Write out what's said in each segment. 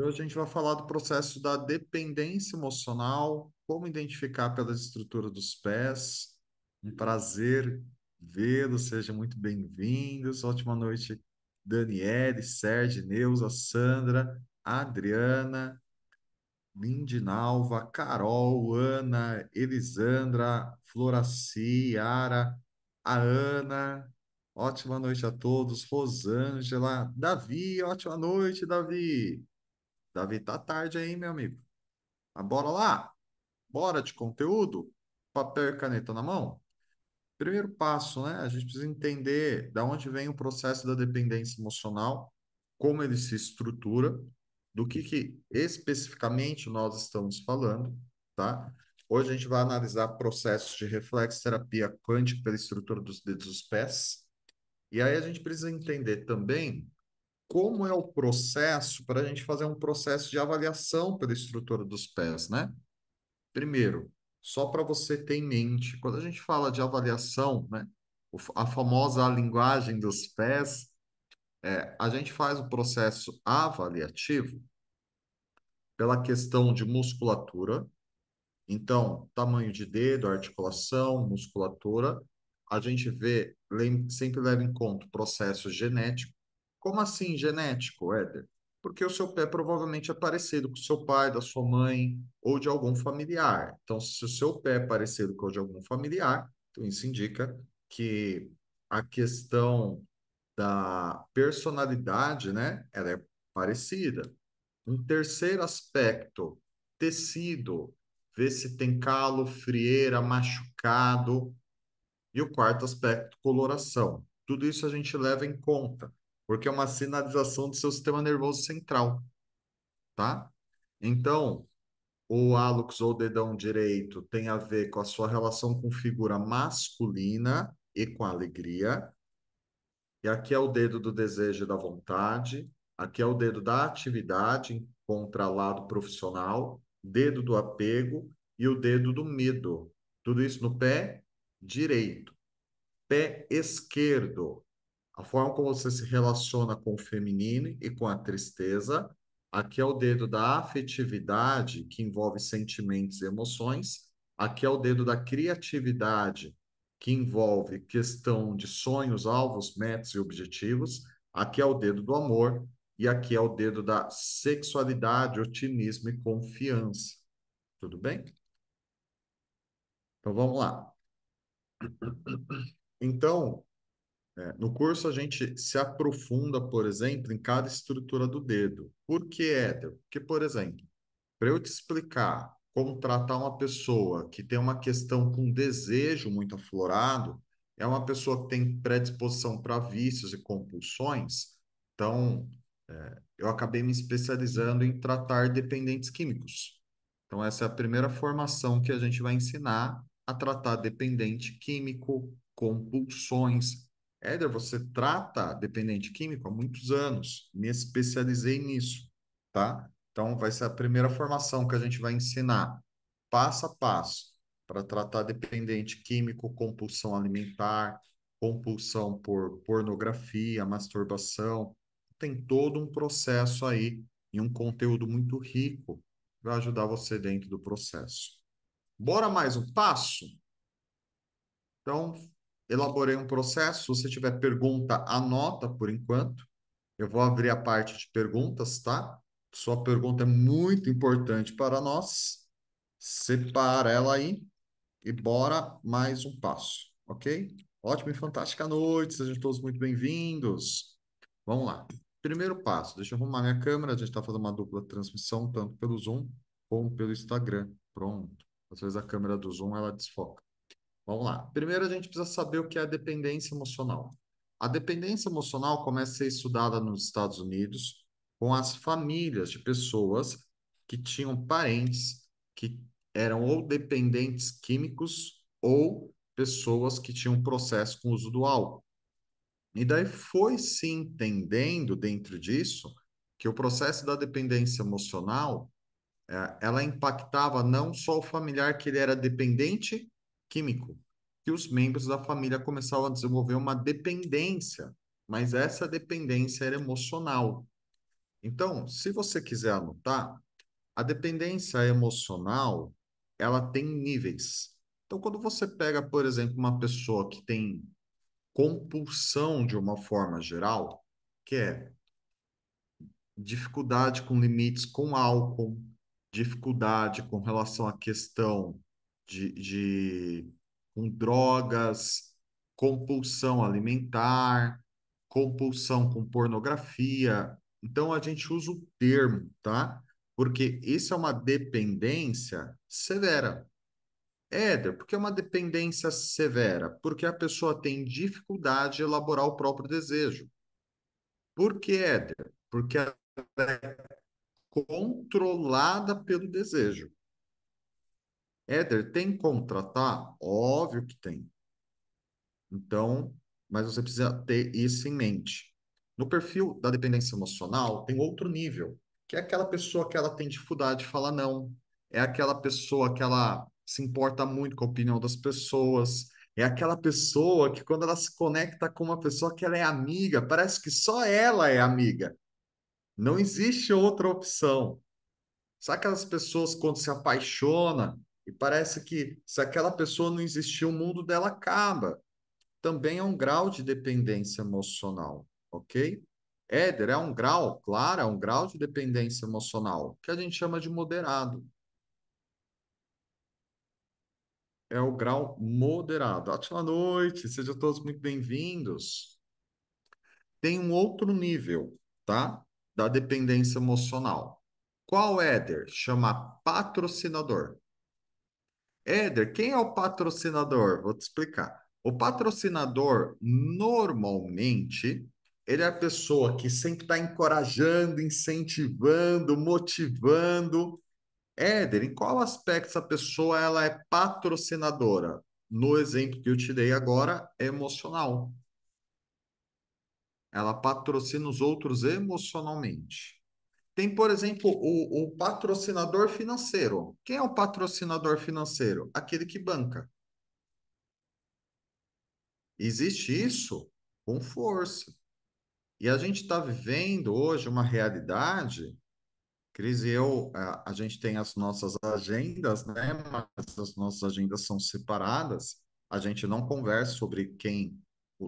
Hoje a gente vai falar do processo da dependência emocional, como identificar pela estrutura dos pés. Um prazer vê-lo, sejam muito bem-vindos. Ótima noite, Daniele, Sérgio, Neuza, Sandra, Adriana, Lindinalva, Carol, Ana, Elisandra, Floraci, Yara, a Ana. Ótima noite a todos. Rosângela, Davi, ótima noite, Davi. Davi, tá tarde aí, meu amigo. Mas bora lá? Bora de conteúdo? Papel e caneta na mão? Primeiro passo, né? A gente precisa entender da onde vem o processo da dependência emocional, como ele se estrutura, do que especificamente nós estamos falando, tá? Hoje a gente vai analisar processos de reflexoterapia quântica pela estrutura dos dedos dos pés. E aí a gente precisa entender também como é o processo para a gente fazer um processo de avaliação pela estrutura dos pés, né? Primeiro, só para você ter em mente, quando a gente fala de avaliação, né, a famosa linguagem dos pés, a gente faz o processo avaliativo pela questão de musculatura, então, tamanho de dedo, articulação, musculatura, a gente vê, sempre leva em conta o processo genético. Como assim genético, Éder? Porque o seu pé provavelmente é parecido com o seu pai, da sua mãe ou de algum familiar. Então, se o seu pé é parecido com o de algum familiar, então isso indica que a questão da personalidade, né, ela é parecida. Um terceiro aspecto, tecido, ver se tem calo, frieira, machucado. E o quarto aspecto, coloração. Tudo isso a gente leva em conta, porque é uma sinalização do seu sistema nervoso central, tá? Então, o hálux ou dedão direito tem a ver com a sua relação com figura masculina e com alegria. E aqui é o dedo do desejo e da vontade. Aqui é o dedo da atividade contra lado profissional, dedo do apego e o dedo do medo. Tudo isso no pé direito. Pé esquerdo. A forma como você se relaciona com o feminino e com a tristeza. Aqui é o dedo da afetividade, que envolve sentimentos e emoções. Aqui é o dedo da criatividade, que envolve questão de sonhos, alvos, metas e objetivos. Aqui é o dedo do amor. E aqui é o dedo da sexualidade, otimismo e confiança. Tudo bem? Então vamos lá. Então, no curso, a gente se aprofunda, por exemplo, em cada estrutura do dedo. Por que, Éder? Porque, por exemplo, para eu te explicar como tratar uma pessoa que tem uma questão com desejo muito aflorado, é uma pessoa que tem predisposição para vícios e compulsões. Então, eu acabei me especializando em tratar dependentes químicos. Então, essa é a primeira formação que a gente vai ensinar a tratar dependente químico, compulsões. Éder, você trata dependente químico há muitos anos, me especializei nisso, tá? Então, vai ser a primeira formação que a gente vai ensinar, passo a passo, para tratar dependente químico, compulsão alimentar, compulsão por pornografia, masturbação. Tem todo um processo aí e um conteúdo muito rico que vai ajudar você dentro do processo. Bora mais um passo? Então, elaborei um processo. Se você tiver pergunta, anota por enquanto. Eu vou abrir a parte de perguntas, tá? Sua pergunta é muito importante para nós. Separa ela aí e bora mais um passo, ok? Ótima e fantástica noite, sejam todos muito bem-vindos. Vamos lá. Primeiro passo, deixa eu arrumar minha câmera, a gente está fazendo uma dupla transmissão, tanto pelo Zoom como pelo Instagram. Pronto. Às vezes a câmera do Zoom, ela desfoca. Vamos lá. Primeiro, a gente precisa saber o que é a dependência emocional. A dependência emocional começa a ser estudada nos Estados Unidos com as famílias de pessoas que tinham parentes que eram ou dependentes químicos ou pessoas que tinham processo com o uso do álcool. E daí foi se entendendo dentro disso que o processo da dependência emocional ela impactava não só o familiar que ele era dependente químico, que os membros da família começavam a desenvolver uma dependência, mas essa dependência era emocional. Então, se você quiser anotar, a dependência emocional, ela tem níveis. Então, quando você pega, por exemplo, uma pessoa que tem compulsão de uma forma geral, que é dificuldade com limites com álcool, dificuldade com relação à questão com drogas, compulsão alimentar, compulsão com pornografia. Então a gente usa o termo, tá? Porque isso é uma dependência severa. Éder, por que é uma dependência severa? Porque a pessoa tem dificuldade de elaborar o próprio desejo. Por que, Éder? Porque ela é controlada pelo desejo. Éder, tem como tratar? Óbvio que tem. Então, mas você precisa ter isso em mente. No perfil da dependência emocional, tem outro nível, que é aquela pessoa que ela tem dificuldade de falar não. É aquela pessoa que ela se importa muito com a opinião das pessoas. É aquela pessoa que, quando ela se conecta com uma pessoa que ela é amiga, parece que só ela é amiga. Não existe outra opção. Sabe aquelas pessoas quando se apaixona e parece que se aquela pessoa não existir, o mundo dela acaba. Também é um grau de dependência emocional, ok? Éder, é um grau, claro, é um grau de dependência emocional, que a gente chama de moderado. É o grau moderado. Ótima noite, sejam todos muito bem-vindos. Tem um outro nível, tá? Da dependência emocional. Qual, Éder? Chama patrocinador. Éder, quem é o patrocinador? Vou te explicar. O patrocinador, normalmente, ele é a pessoa que sempre está encorajando, incentivando, motivando. Éder, em qual aspecto essa pessoa ela é patrocinadora? No exemplo que eu te dei agora, emocional. Ela patrocina os outros emocionalmente. Tem, por exemplo, o patrocinador financeiro. Quem é o patrocinador financeiro? Aquele que banca. Existe isso com força. E a gente está vivendo hoje uma realidade, Cris e eu, a gente tem as nossas agendas, né? Mas as nossas agendas são separadas. A gente não conversa sobre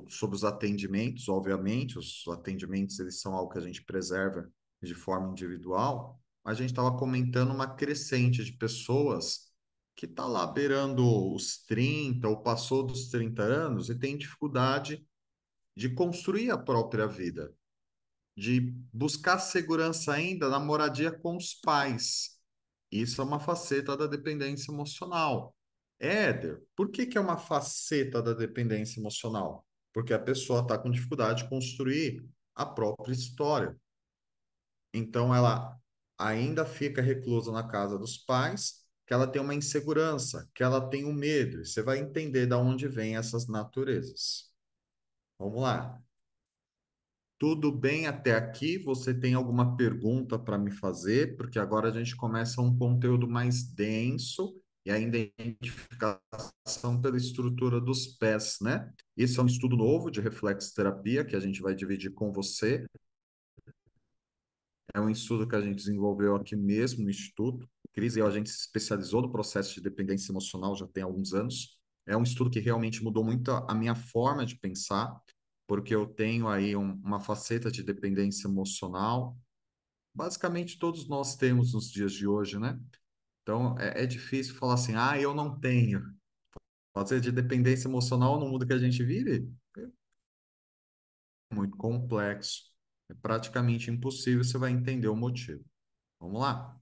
sobre os atendimentos, obviamente, os atendimentos eles são algo que a gente preserva de forma individual. Mas a gente estava comentando uma crescente de pessoas que está lá beirando os 30 ou passou dos 30 anos e tem dificuldade de construir a própria vida, de buscar segurança ainda na moradia com os pais. Isso é uma faceta da dependência emocional. Éder, por que que é uma faceta da dependência emocional? Porque a pessoa está com dificuldade de construir a própria história. Então, ela ainda fica reclusa na casa dos pais, que ela tem uma insegurança, que ela tem um medo. E você vai entender de onde vêm essas naturezas. Vamos lá. Tudo bem até aqui? Você tem alguma pergunta para me fazer? Porque agora a gente começa um conteúdo mais denso e ainda identificação pela estrutura dos pés, né? Esse é um estudo novo de reflexoterapia que a gente vai dividir com você. É um estudo que a gente desenvolveu aqui mesmo no Instituto. Cris e eu, a gente se especializou no processo de dependência emocional já tem alguns anos. É um estudo que realmente mudou muito a minha forma de pensar, porque eu tenho aí uma faceta de dependência emocional. Basicamente, todos nós temos nos dias de hoje, né? Então, é difícil falar assim, ah, eu não tenho. Fazer de dependência emocional no mundo que a gente vive é muito complexo. É praticamente impossível, você vai entender o motivo. Vamos lá?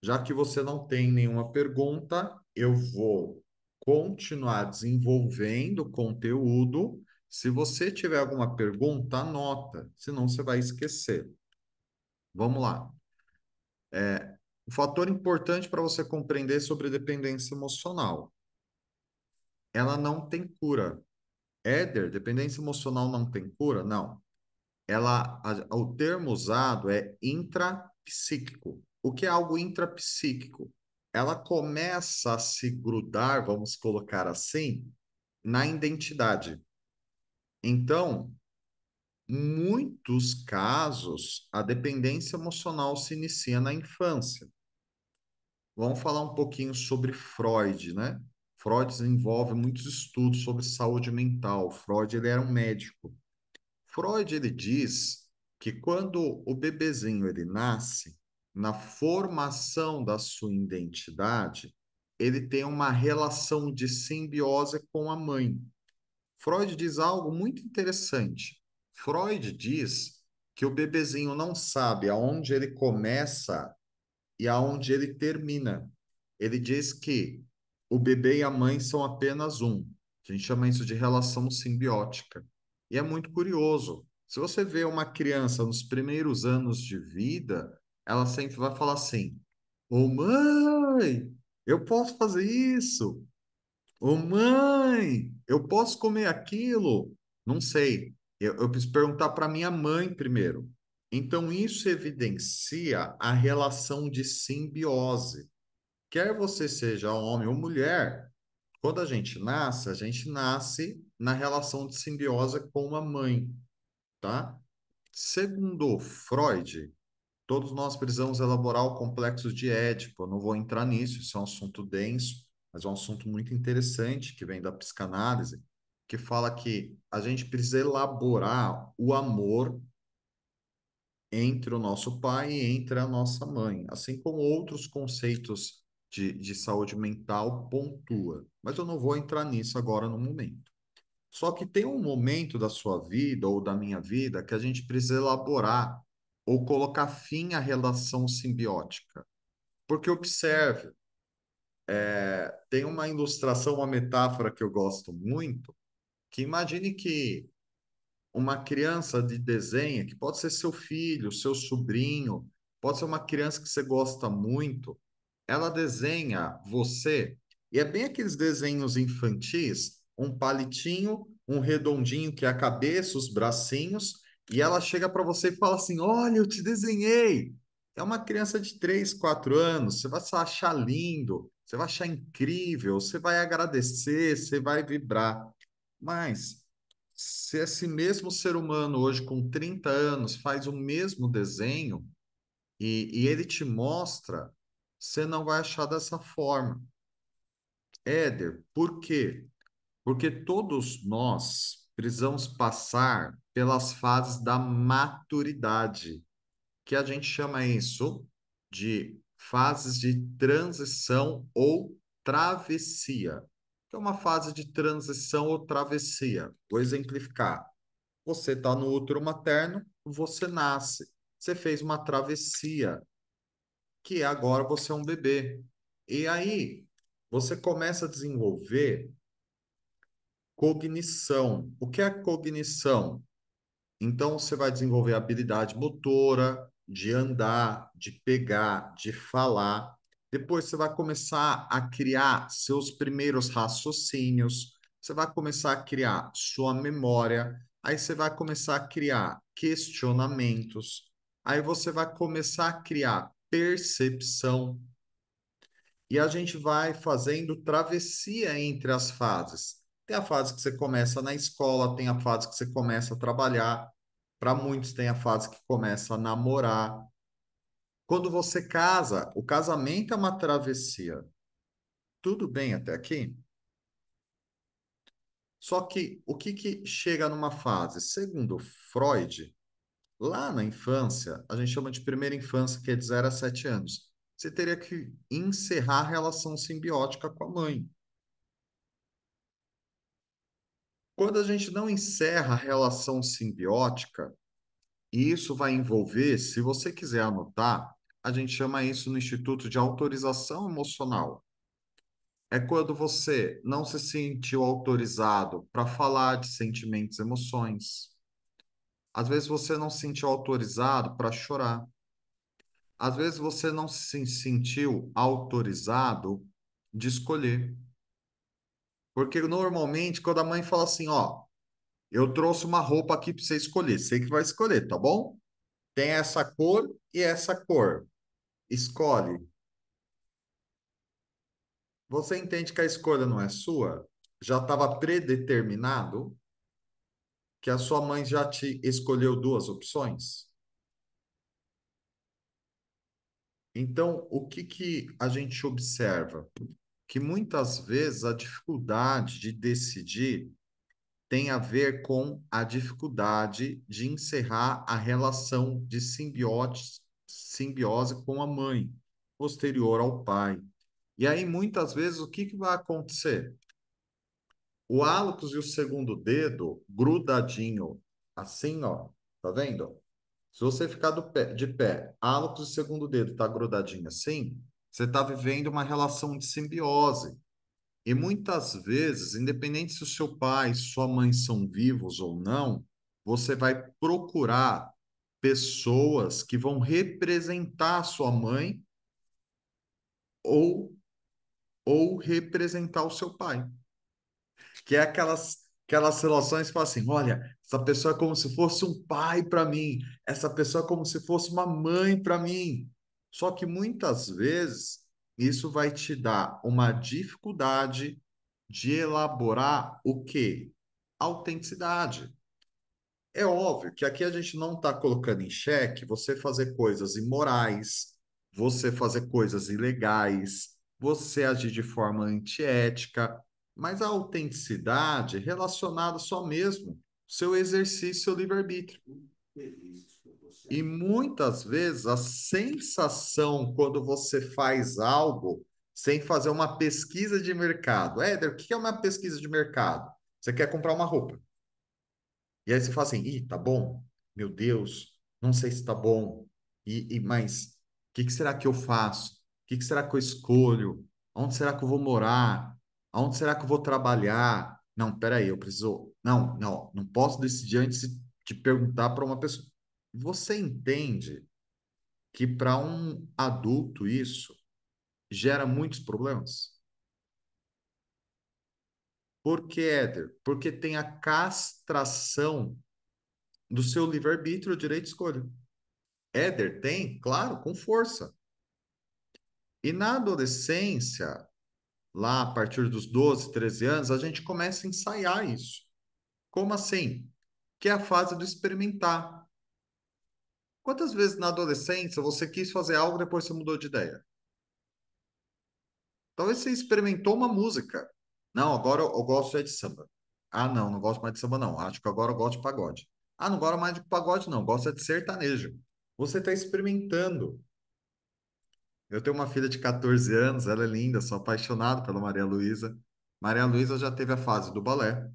Já que você não tem nenhuma pergunta, eu vou continuar desenvolvendo o conteúdo. Se você tiver alguma pergunta, anota, senão você vai esquecer. Vamos lá. Um fator importante para você compreender sobre dependência emocional. Ela não tem cura. Éder, dependência emocional não tem cura? Não. O termo usado é intrapsíquico. O que é algo intrapsíquico? Ela começa a se grudar, vamos colocar assim, na identidade. Então, muitos casos, a dependência emocional se inicia na infância. Vamos falar um pouquinho sobre Freud, né? Freud desenvolve muitos estudos sobre saúde mental. Freud, ele era um médico. Freud, ele diz que quando o bebezinho ele nasce, na formação da sua identidade, ele tem uma relação de simbiose com a mãe. Freud diz algo muito interessante. Freud diz que o bebezinho não sabe aonde ele começa e aonde ele termina. Ele diz que o bebê e a mãe são apenas um. A gente chama isso de relação simbiótica. E é muito curioso. Se você vê uma criança nos primeiros anos de vida, ela sempre vai falar assim: Ô mãe, eu posso fazer isso? Ô mãe, eu posso comer aquilo? Não sei. Eu preciso perguntar para minha mãe primeiro. Então, isso evidencia a relação de simbiose. Quer você seja homem ou mulher, quando a gente nasce na relação de simbiose com uma mãe, tá? Segundo Freud, todos nós precisamos elaborar o complexo de Édipo. Eu não vou entrar nisso, isso é um assunto denso, mas é um assunto muito interessante que vem da psicanálise, que fala que a gente precisa elaborar o amor entre o nosso pai e entre a nossa mãe, assim como outros conceitos de saúde mental pontua. Mas eu não vou entrar nisso agora no momento. Só que tem um momento da sua vida ou da minha vida que a gente precisa elaborar ou colocar fim à relação simbiótica. Porque observe, tem uma ilustração, uma metáfora que eu gosto muito, que imagine que uma criança de desenho, que pode ser seu filho, seu sobrinho, pode ser uma criança que você gosta muito, ela desenha você, e é bem aqueles desenhos infantis, um palitinho, um redondinho que é a cabeça, os bracinhos, e ela chega para você e fala assim: Olha, eu te desenhei. É uma criança de 3, 4 anos, você vai se achar lindo, você vai achar incrível, você vai agradecer, você vai vibrar. Mas se esse mesmo ser humano hoje com 30 anos faz o mesmo desenho, e ele te mostra, você não vai achar dessa forma. Éder, por quê? Porque todos nós precisamos passar pelas fases da maturidade, que a gente chama isso de fases de transição ou travessia. Que é uma fase de transição ou travessia. Vou exemplificar. Você está no útero materno, você nasce. Você fez uma travessia que agora você é um bebê. E aí, você começa a desenvolver cognição. O que é cognição? Então, você vai desenvolver habilidade motora, de andar, de pegar, de falar. Depois, você vai começar a criar seus primeiros raciocínios. Você vai começar a criar sua memória. Aí, você vai começar a criar questionamentos. Aí, você vai começar a criar percepção. E a gente vai fazendo travessia entre as fases. Tem a fase que você começa na escola, tem a fase que você começa a trabalhar. Para muitos, tem a fase que começa a namorar. Quando você casa, o casamento é uma travessia. Tudo bem até aqui? Só que o que que chega numa fase? Segundo Freud, lá na infância, a gente chama de primeira infância, que é de 0 a 7 anos. Você teria que encerrar a relação simbiótica com a mãe. Quando a gente não encerra a relação simbiótica, e isso vai envolver, se você quiser anotar, a gente chama isso no Instituto de Autorização Emocional. É quando você não se sentiu autorizado para falar de sentimentos e emoções. Às vezes você não se sentiu autorizado para chorar. Às vezes você não se sentiu autorizado de escolher. Porque normalmente, quando a mãe fala assim, ó, eu trouxe uma roupa aqui para você escolher, você que vai escolher, tá bom? Tem essa cor e essa cor. Escolhe. Você entende que a escolha não é sua? Já estava predeterminado? que a sua mãe já te escolheu duas opções? Então, o que que a gente observa? Que muitas vezes a dificuldade de decidir tem a ver com a dificuldade de encerrar a relação de simbiose com a mãe, posterior ao pai. E aí, muitas vezes, o que que vai acontecer? O hálux e o segundo dedo grudadinho, assim, ó, tá vendo? Se você ficar de pé, hálux e segundo dedo tá grudadinho assim, você está vivendo uma relação de simbiose. E muitas vezes, independente se o seu pai e sua mãe são vivos ou não, você vai procurar pessoas que vão representar a sua mãe ou, ou representar o seu pai. Que é aquelas relações que falam assim: olha, essa pessoa é como se fosse um pai para mim, essa pessoa é como se fosse uma mãe para mim. Só que muitas vezes isso vai te dar uma dificuldade de elaborar o quê? Autenticidade. É óbvio que aqui a gente não está colocando em xeque você fazer coisas imorais, você fazer coisas ilegais, você agir de forma antiética, mas a autenticidade é relacionada só mesmo ao seu exercício, seu livre-arbítrio. E muitas vezes a sensação quando você faz algo sem fazer uma pesquisa de mercado. Éder, o que é uma pesquisa de mercado? Você quer comprar uma roupa. E aí você fala assim, ih, tá bom? Meu Deus, não sei se tá bom. Mas o que que será que eu faço? O que que será que eu escolho? Onde será que eu vou morar? Aonde será que eu vou trabalhar? Não, peraí, eu preciso. Não posso decidir antes de perguntar para uma pessoa. Você entende que para um adulto isso gera muitos problemas? Por que, Éder? Porque tem a castração do seu livre-arbítrio, o direito de escolha. Éder tem, claro, com força. E na adolescência, lá a partir dos 12, 13 anos, a gente começa a ensaiar isso. Como assim? Que é a fase do experimentar. Quantas vezes na adolescência você quis fazer algo e depois você mudou de ideia? Talvez você experimentou uma música. Não, agora eu gosto é de samba. Ah, não, não gosto mais de samba, não. Acho que agora eu gosto de pagode. Ah, não gosto mais de pagode, não. Gosto é de sertanejo. Você está experimentando. Eu tenho uma filha de 14 anos, ela é linda, sou apaixonado pela Maria Luísa. Maria Luísa já teve a fase do balé,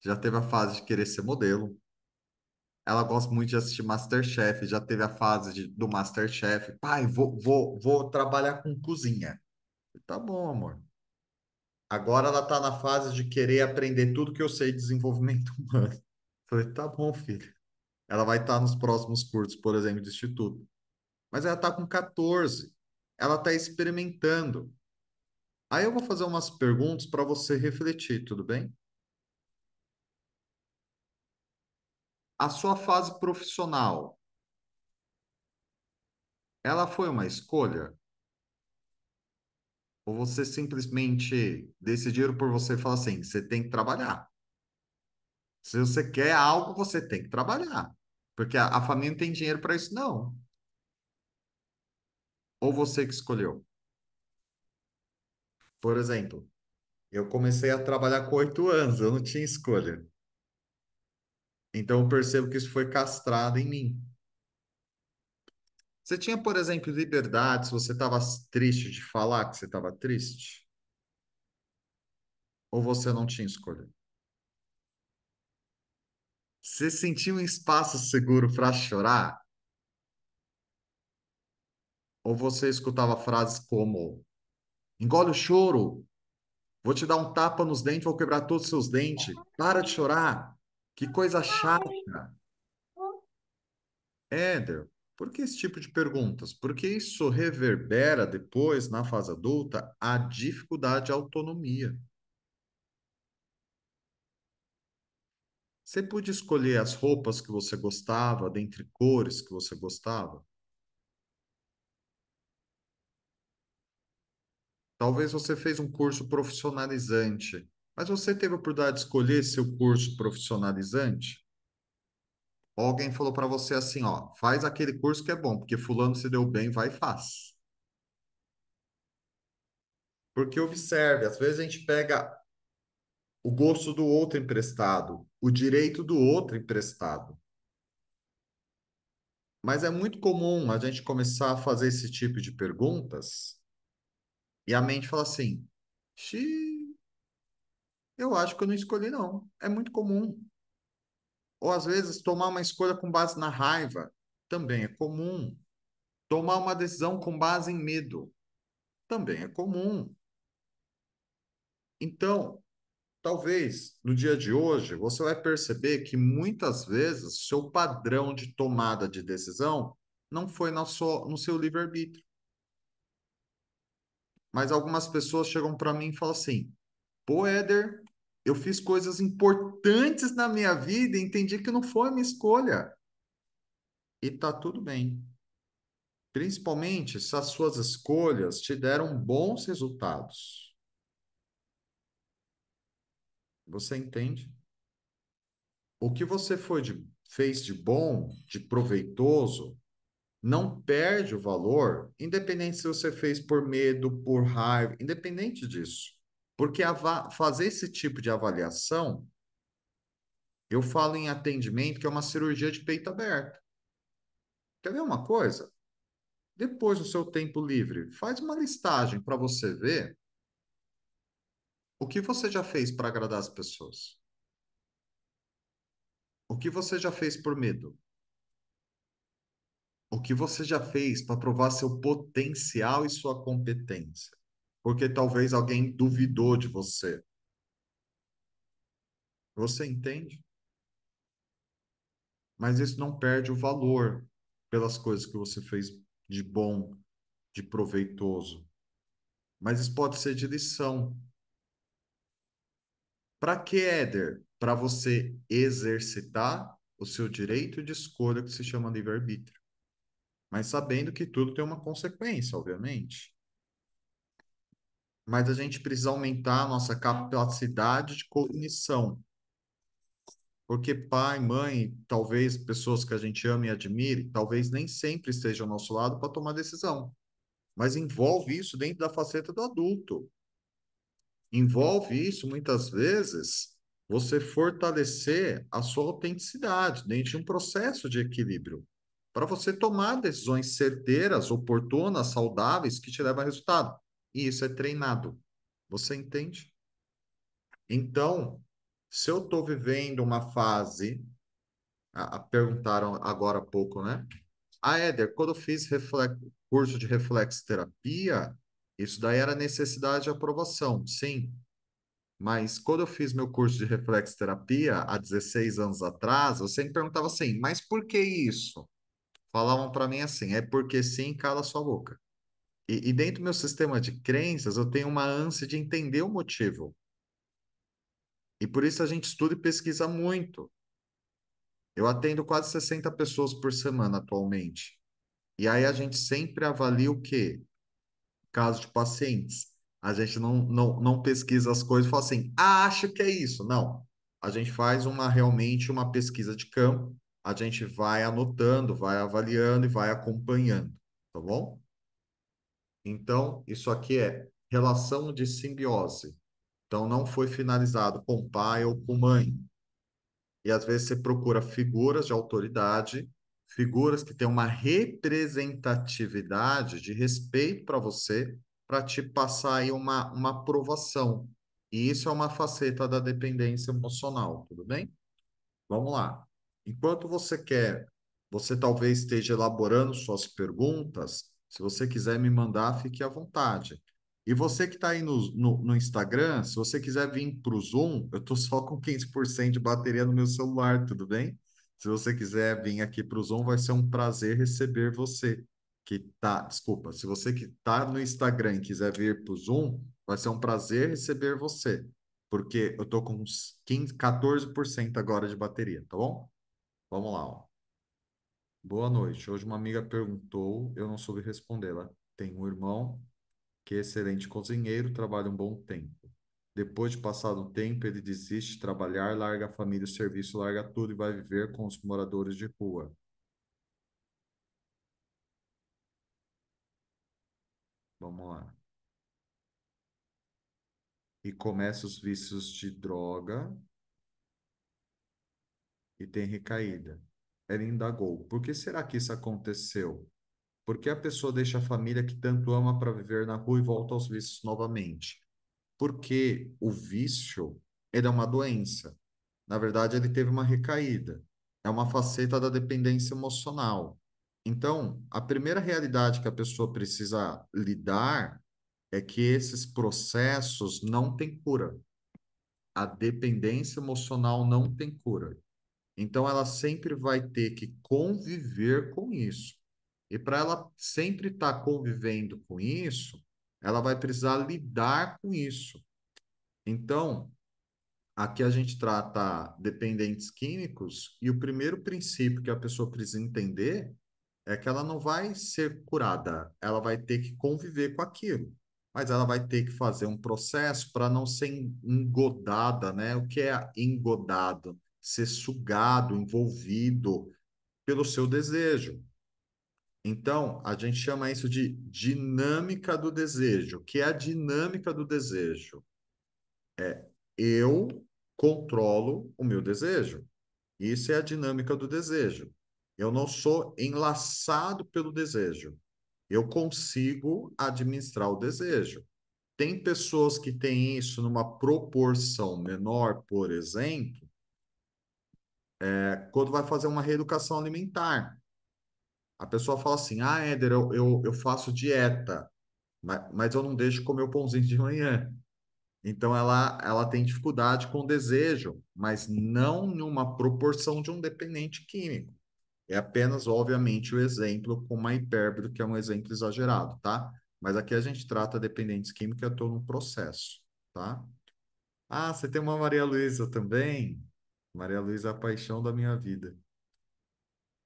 já teve a fase de querer ser modelo. Ela gosta muito de assistir MasterChef, já teve a fase do MasterChef. Pai, vou trabalhar com cozinha. Tá bom, amor. Agora ela tá na fase de querer aprender tudo que eu sei de desenvolvimento humano. Falei, tá bom, filho. Ela vai estar nos próximos cursos, por exemplo, de instituto. Mas ela tá com 14. Ela tá experimentando. Aí eu vou fazer umas perguntas para você refletir, tudo bem? A sua fase profissional, ela foi uma escolha? Ou você simplesmente decidiram por você e falaram assim, você tem que trabalhar. Se você quer algo, você tem que trabalhar. Porque a família não tem dinheiro para isso, não. Ou você que escolheu. Por exemplo, eu comecei a trabalhar com 8 anos, eu não tinha escolha. Então eu percebo que isso foi castrado em mim. Você tinha, por exemplo, liberdade se você estava triste de falar que você estava triste? Ou você não tinha escolha? Você sentia um espaço seguro para chorar? Ou você escutava frases como: engole o choro, vou te dar um tapa nos dentes, vou quebrar todos os seus dentes, para de chorar, que coisa chata. Éder, por que esse tipo de perguntas? Porque isso reverbera depois, na fase adulta, a dificuldade de autonomia. Você podia escolher as roupas que você gostava, dentre cores que você gostava? Talvez você fez um curso profissionalizante. Mas você teve a oportunidade de escolher seu curso profissionalizante? Ou alguém falou para você assim, ó, faz aquele curso que é bom, porque fulano se deu bem, vai e faz. Porque observe, às vezes a gente pega o gosto do outro emprestado, o direito do outro emprestado. Mas é muito comum a gente começar a fazer esse tipo de perguntas e a mente fala assim: Xi, eu acho que eu não escolhi, não. É muito comum. Ou às vezes tomar uma escolha com base na raiva também é comum. Tomar uma decisão com base em medo também é comum. Então, talvez no dia de hoje você vai perceber que muitas vezes seu padrão de tomada de decisão não foi no seu livre-arbítrio. Mas algumas pessoas chegam para mim e falam assim: pô, Éder, eu fiz coisas importantes na minha vida e entendi que não foi a minha escolha. E tá tudo bem. Principalmente se as suas escolhas te deram bons resultados. Você entende? O que você fez de bom, de proveitoso, não perde o valor, independente se você fez por medo, por raiva, independente disso. Porque fazer esse tipo de avaliação, eu falo em atendimento que é uma cirurgia de peito aberto. Quer ver uma coisa? Depois do seu tempo livre, faz uma listagem para você ver o que você já fez para agradar as pessoas. O que você já fez por medo? O que você já fez para provar seu potencial e sua competência? Porque talvez alguém duvidou de você. Você entende? Mas isso não perde o valor pelas coisas que você fez de bom, de proveitoso. Mas isso pode ser de lição. Para que, Éder? Para você exercitar o seu direito de escolha que se chama livre-arbítrio. Mas sabendo que tudo tem uma consequência, obviamente. Mas a gente precisa aumentar a nossa capacidade de cognição. Porque pai, mãe, talvez pessoas que a gente ama e admire, talvez nem sempre estejam ao nosso lado para tomar decisão. Mas envolve isso dentro da faceta do adulto. Envolve isso, muitas vezes, você fortalecer a sua autenticidade dentro de um processo de equilíbrio, para você tomar decisões certeiras, oportunas, saudáveis, que te levam a resultado. E isso é treinado. Você entende? Então, se eu estou vivendo uma fase, perguntaram agora há pouco, né? Ah, Éder, quando eu fiz curso de reflexterapia, isso daí era necessidade de aprovação, sim. Mas quando eu fiz meu curso de reflexterapia há 16 anos atrás, eu sempre perguntava assim, mas por que isso? Falavam para mim assim, é porque sim, cala sua boca. E dentro do meu sistema de crenças, eu tenho uma ânsia de entender o motivo. E por isso a gente estuda e pesquisa muito. Eu atendo quase 60 pessoas por semana atualmente. E aí a gente sempre avalia o quê? Caso de pacientes. A gente não pesquisa as coisas e fala assim, ah, acho que é isso. Não. A gente faz realmente uma pesquisa de campo, a gente vai anotando, vai avaliando e vai acompanhando, tá bom? Então, isso aqui é relação de simbiose. Então, não foi finalizado com pai ou com mãe. E às vezes você procura figuras de autoridade, figuras que têm uma representatividade de respeito para você, para te passar aí uma aprovação. E isso é uma faceta da dependência emocional, tudo bem? Vamos lá. Enquanto você talvez esteja elaborando suas perguntas. Se você quiser me mandar, fique à vontade. E você que está aí no Instagram, se você quiser vir para o Zoom, eu estou só com 15% de bateria no meu celular, tudo bem? Se você quiser vir aqui para o Zoom, vai ser um prazer receber você. Desculpa, se você que está no Instagram e quiser vir para o Zoom, vai ser um prazer receber você porque eu tô com uns 15, 14% agora de bateria, tá bom? Vamos lá, ó. Boa noite. Hoje uma amiga perguntou, eu não soube responder. Ela tem um irmão que é excelente cozinheiro, trabalha um bom tempo. Depois de passado um tempo, ele desiste de trabalhar, larga a família, o serviço, larga tudo e vai viver com os moradores de rua. Vamos lá. E começa os vícios de droga e tem recaída. Ela indagou: por que será que isso aconteceu? Por que a pessoa deixa a família que tanto ama para viver na rua e volta aos vícios novamente? Porque o vício, ele é uma doença. Na verdade, ele teve uma recaída. É uma faceta da dependência emocional. Então, a primeira realidade que a pessoa precisa lidar é que esses processos não têm cura. A dependência emocional não tem cura. Então, ela sempre vai ter que conviver com isso. E para ela sempre estar convivendo com isso, ela vai precisar lidar com isso. Então, aqui a gente trata dependentes químicos, e o primeiro princípio que a pessoa precisa entender é que ela não vai ser curada, ela vai ter que conviver com aquilo. Mas ela vai ter que fazer um processo para não ser engodada, né? O que é engodado? Ser sugado, envolvido pelo seu desejo. Então, a gente chama isso de dinâmica do desejo. O que é a dinâmica do desejo? Eu controlo o meu desejo. Isso é a dinâmica do desejo. Eu não sou enlaçado pelo desejo. Eu consigo administrar o desejo. Tem pessoas que têm isso numa proporção menor, por exemplo, quando vai fazer uma reeducação alimentar. A pessoa fala assim: ah, Éder, eu faço dieta, mas eu não deixo comer o pãozinho de manhã. Então, ela tem dificuldade com o desejo, mas não numa proporção de um dependente químico. É apenas, obviamente, o exemplo com uma hipérbole, que é um exemplo exagerado, tá? Mas aqui a gente trata dependentes químicos, é todo um processo, tá? Ah, você tem uma Maria Luísa também? Maria Luísa é a paixão da minha vida.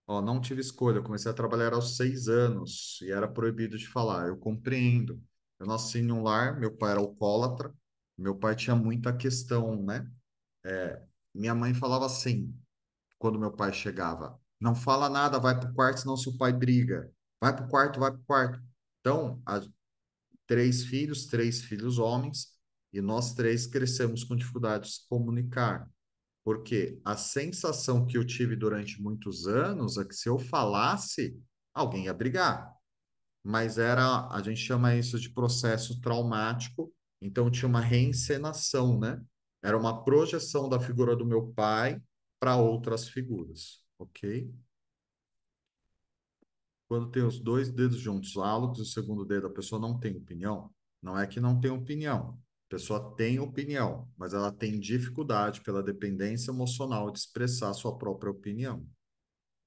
Ó, não tive escolha, eu comecei a trabalhar aos 6 anos e era proibido de falar. Eu compreendo. Eu nasci em um lar, meu pai era alcoólatra, meu pai tinha muita questão, né? Minha mãe falava assim, quando meu pai chegava: não fala nada, vai pro quarto, senão seu pai briga. Vai pro quarto, vai pro quarto. Então, 3 filhos homens, e nós três crescemos com dificuldade de se comunicar. Porque a sensação que eu tive durante muitos anos é que se eu falasse, alguém ia brigar. Mas a gente chama isso de processo traumático, então tinha uma reencenação, né? Era uma projeção da figura do meu pai para outras figuras, ok? Quando tem os dois dedos juntos, o hálux e o segundo dedo, a pessoa não tem opinião. Não é que não tem opinião. A pessoa tem opinião, mas ela tem dificuldade pela dependência emocional de expressar sua própria opinião.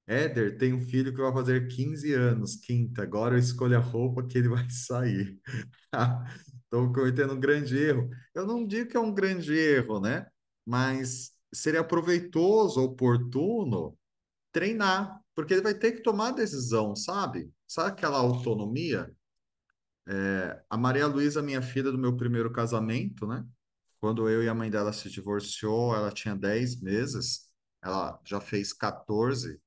Éder tem um filho que vai fazer 15 anos, quinta. Agora eu escolho a roupa que ele vai sair. Estou cometendo um grande erro. Eu não digo que é um grande erro, né? Mas seria proveitoso, oportuno treinar, porque ele vai ter que tomar a decisão, sabe? Sabe aquela autonomia? A Maria Luísa, minha filha do meu primeiro casamento, né? Quando eu e a mãe dela se divorciou, ela tinha 10 meses, ela já fez 14,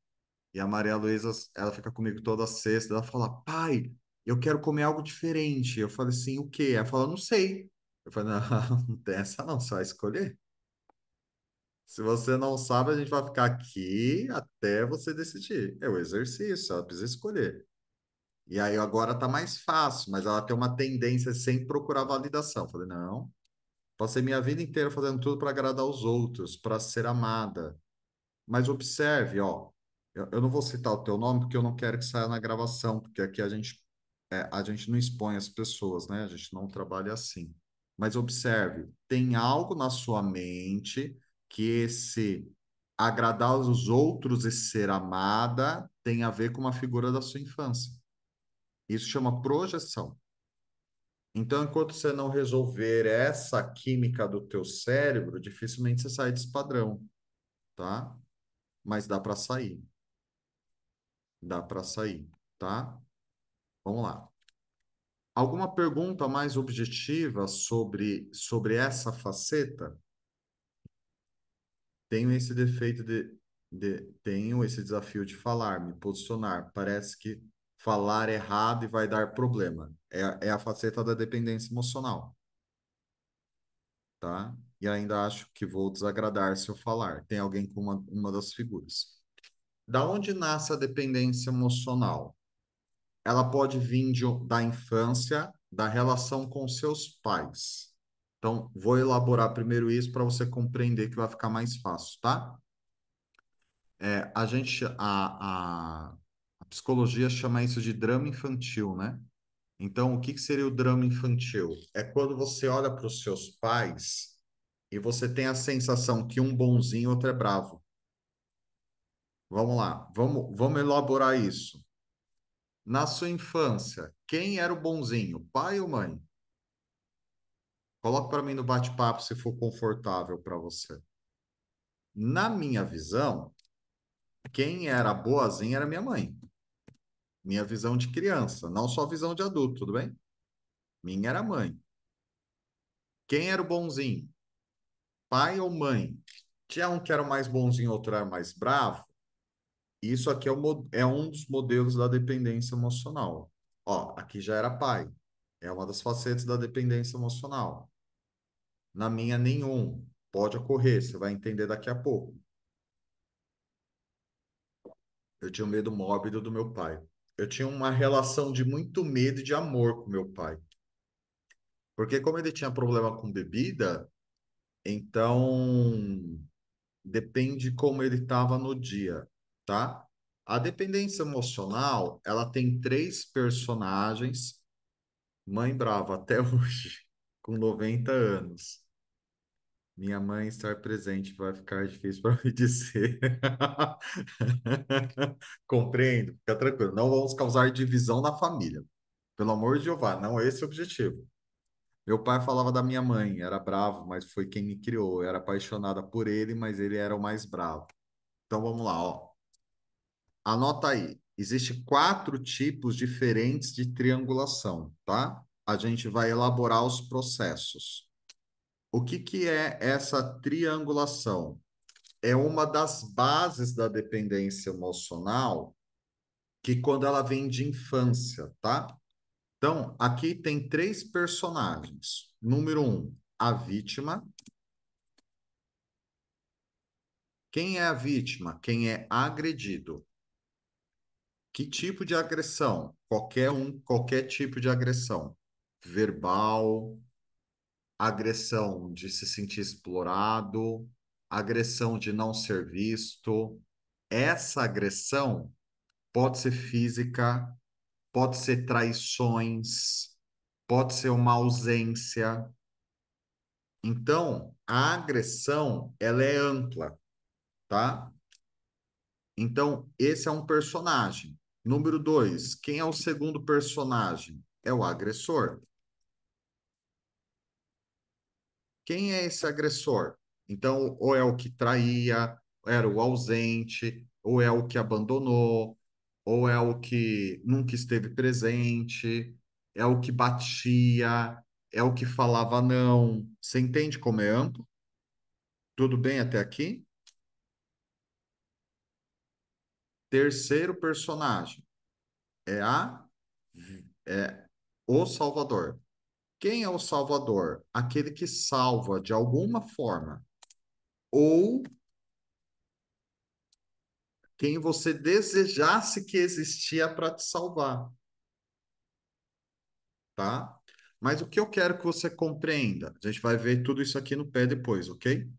e a Maria Luísa, ela fica comigo toda sexta, ela fala: pai, eu quero comer algo diferente. Eu falei assim: o quê? Ela fala: não sei. Eu falei: não, não tem essa não, você vai escolher. Se você não sabe, a gente vai ficar aqui até você decidir. É o exercício, ela precisa escolher. E aí agora tá mais fácil, mas ela tem uma tendência sem procurar validação. Eu falei, não, passei minha vida inteira fazendo tudo para agradar os outros, para ser amada. Mas observe, ó, eu não vou citar o teu nome porque eu não quero que saia na gravação, porque aqui a gente não expõe as pessoas, né? A gente não trabalha assim. Mas observe, tem algo na sua mente que esse agradar os outros e ser amada tem a ver com uma figura da sua infância. Isso chama projeção. Então, enquanto você não resolver essa química do teu cérebro, dificilmente você sai desse padrão, tá? Mas dá para sair, tá? Vamos lá. Alguma pergunta mais objetiva sobre essa faceta? Tenho esse defeito tenho esse desafio de falar, me posicionar. Parece que falar errado e vai dar problema. É a faceta da dependência emocional, tá? E ainda acho que vou desagradar se eu falar. Tem alguém com uma das figuras. Da onde nasce a dependência emocional? Ela pode vir da infância, da relação com seus pais. Então, vou elaborar primeiro isso para você compreender que vai ficar mais fácil, tá? A psicologia chama isso de drama infantil, né? Então, o que que seria o drama infantil? É quando você olha para os seus pais e você tem a sensação que um bonzinho e outro é bravo. Vamos lá, vamos elaborar isso. Na sua infância, quem era o bonzinho, pai ou mãe? Coloque para mim no bate-papo se for confortável para você. Na minha visão, quem era boazinha era minha mãe. Minha visão de criança, não só visão de adulto, tudo bem? Minha era mãe. Quem era o bonzinho? Pai ou mãe? Tinha um que era mais bonzinho, outro era mais bravo. Isso aqui é um dos modelos da dependência emocional. Ó, aqui já era pai. É uma das facetas da dependência emocional. Na minha, nenhum. Pode ocorrer, você vai entender daqui a pouco. Eu tinha um medo mórbido do meu pai. Eu tinha uma relação de muito medo e de amor com meu pai. Porque como ele tinha problema com bebida, então depende como ele estava no dia, tá? A dependência emocional, ela tem três personagens. Mãe brava até hoje, com 90 anos. Minha mãe estar presente vai ficar difícil para me dizer. Compreendo, fica tranquilo. Não vamos causar divisão na família. Pelo amor de Jeová, não é esse o objetivo. Meu pai falava da minha mãe, era bravo, mas foi quem me criou. Eu era apaixonada por ele, mas ele era o mais bravo. Então vamos lá, ó. Anota aí. Existem quatro tipos diferentes de triangulação, tá? A gente vai elaborar os processos. O que que é essa triangulação? É uma das bases da dependência emocional que quando ela vem de infância, tá? Então, aqui tem três personagens. Número um, a vítima. Quem é a vítima? Quem é agredido. Que tipo de agressão? Qualquer tipo de agressão. Verbal, agressão de se sentir explorado, agressão de não ser visto. Essa agressão pode ser física, pode ser traições, pode ser uma ausência. Então, a agressão, ela é ampla, tá? Então, esse é um personagem. Número dois, quem é o segundo personagem? É o agressor. Quem é esse agressor? Então, ou é o que traía, era o ausente, ou é o que abandonou, ou é o que nunca esteve presente, é o que batia, é o que falava não. Você entende como é amplo? Tudo bem até aqui? Terceiro personagem é é o Salvador. Quem é o Salvador? Aquele que salva de alguma forma, ou quem você desejasse que existia para te salvar, tá? Mas o que eu quero que você compreenda, a gente vai ver tudo isso aqui no pé depois, ok?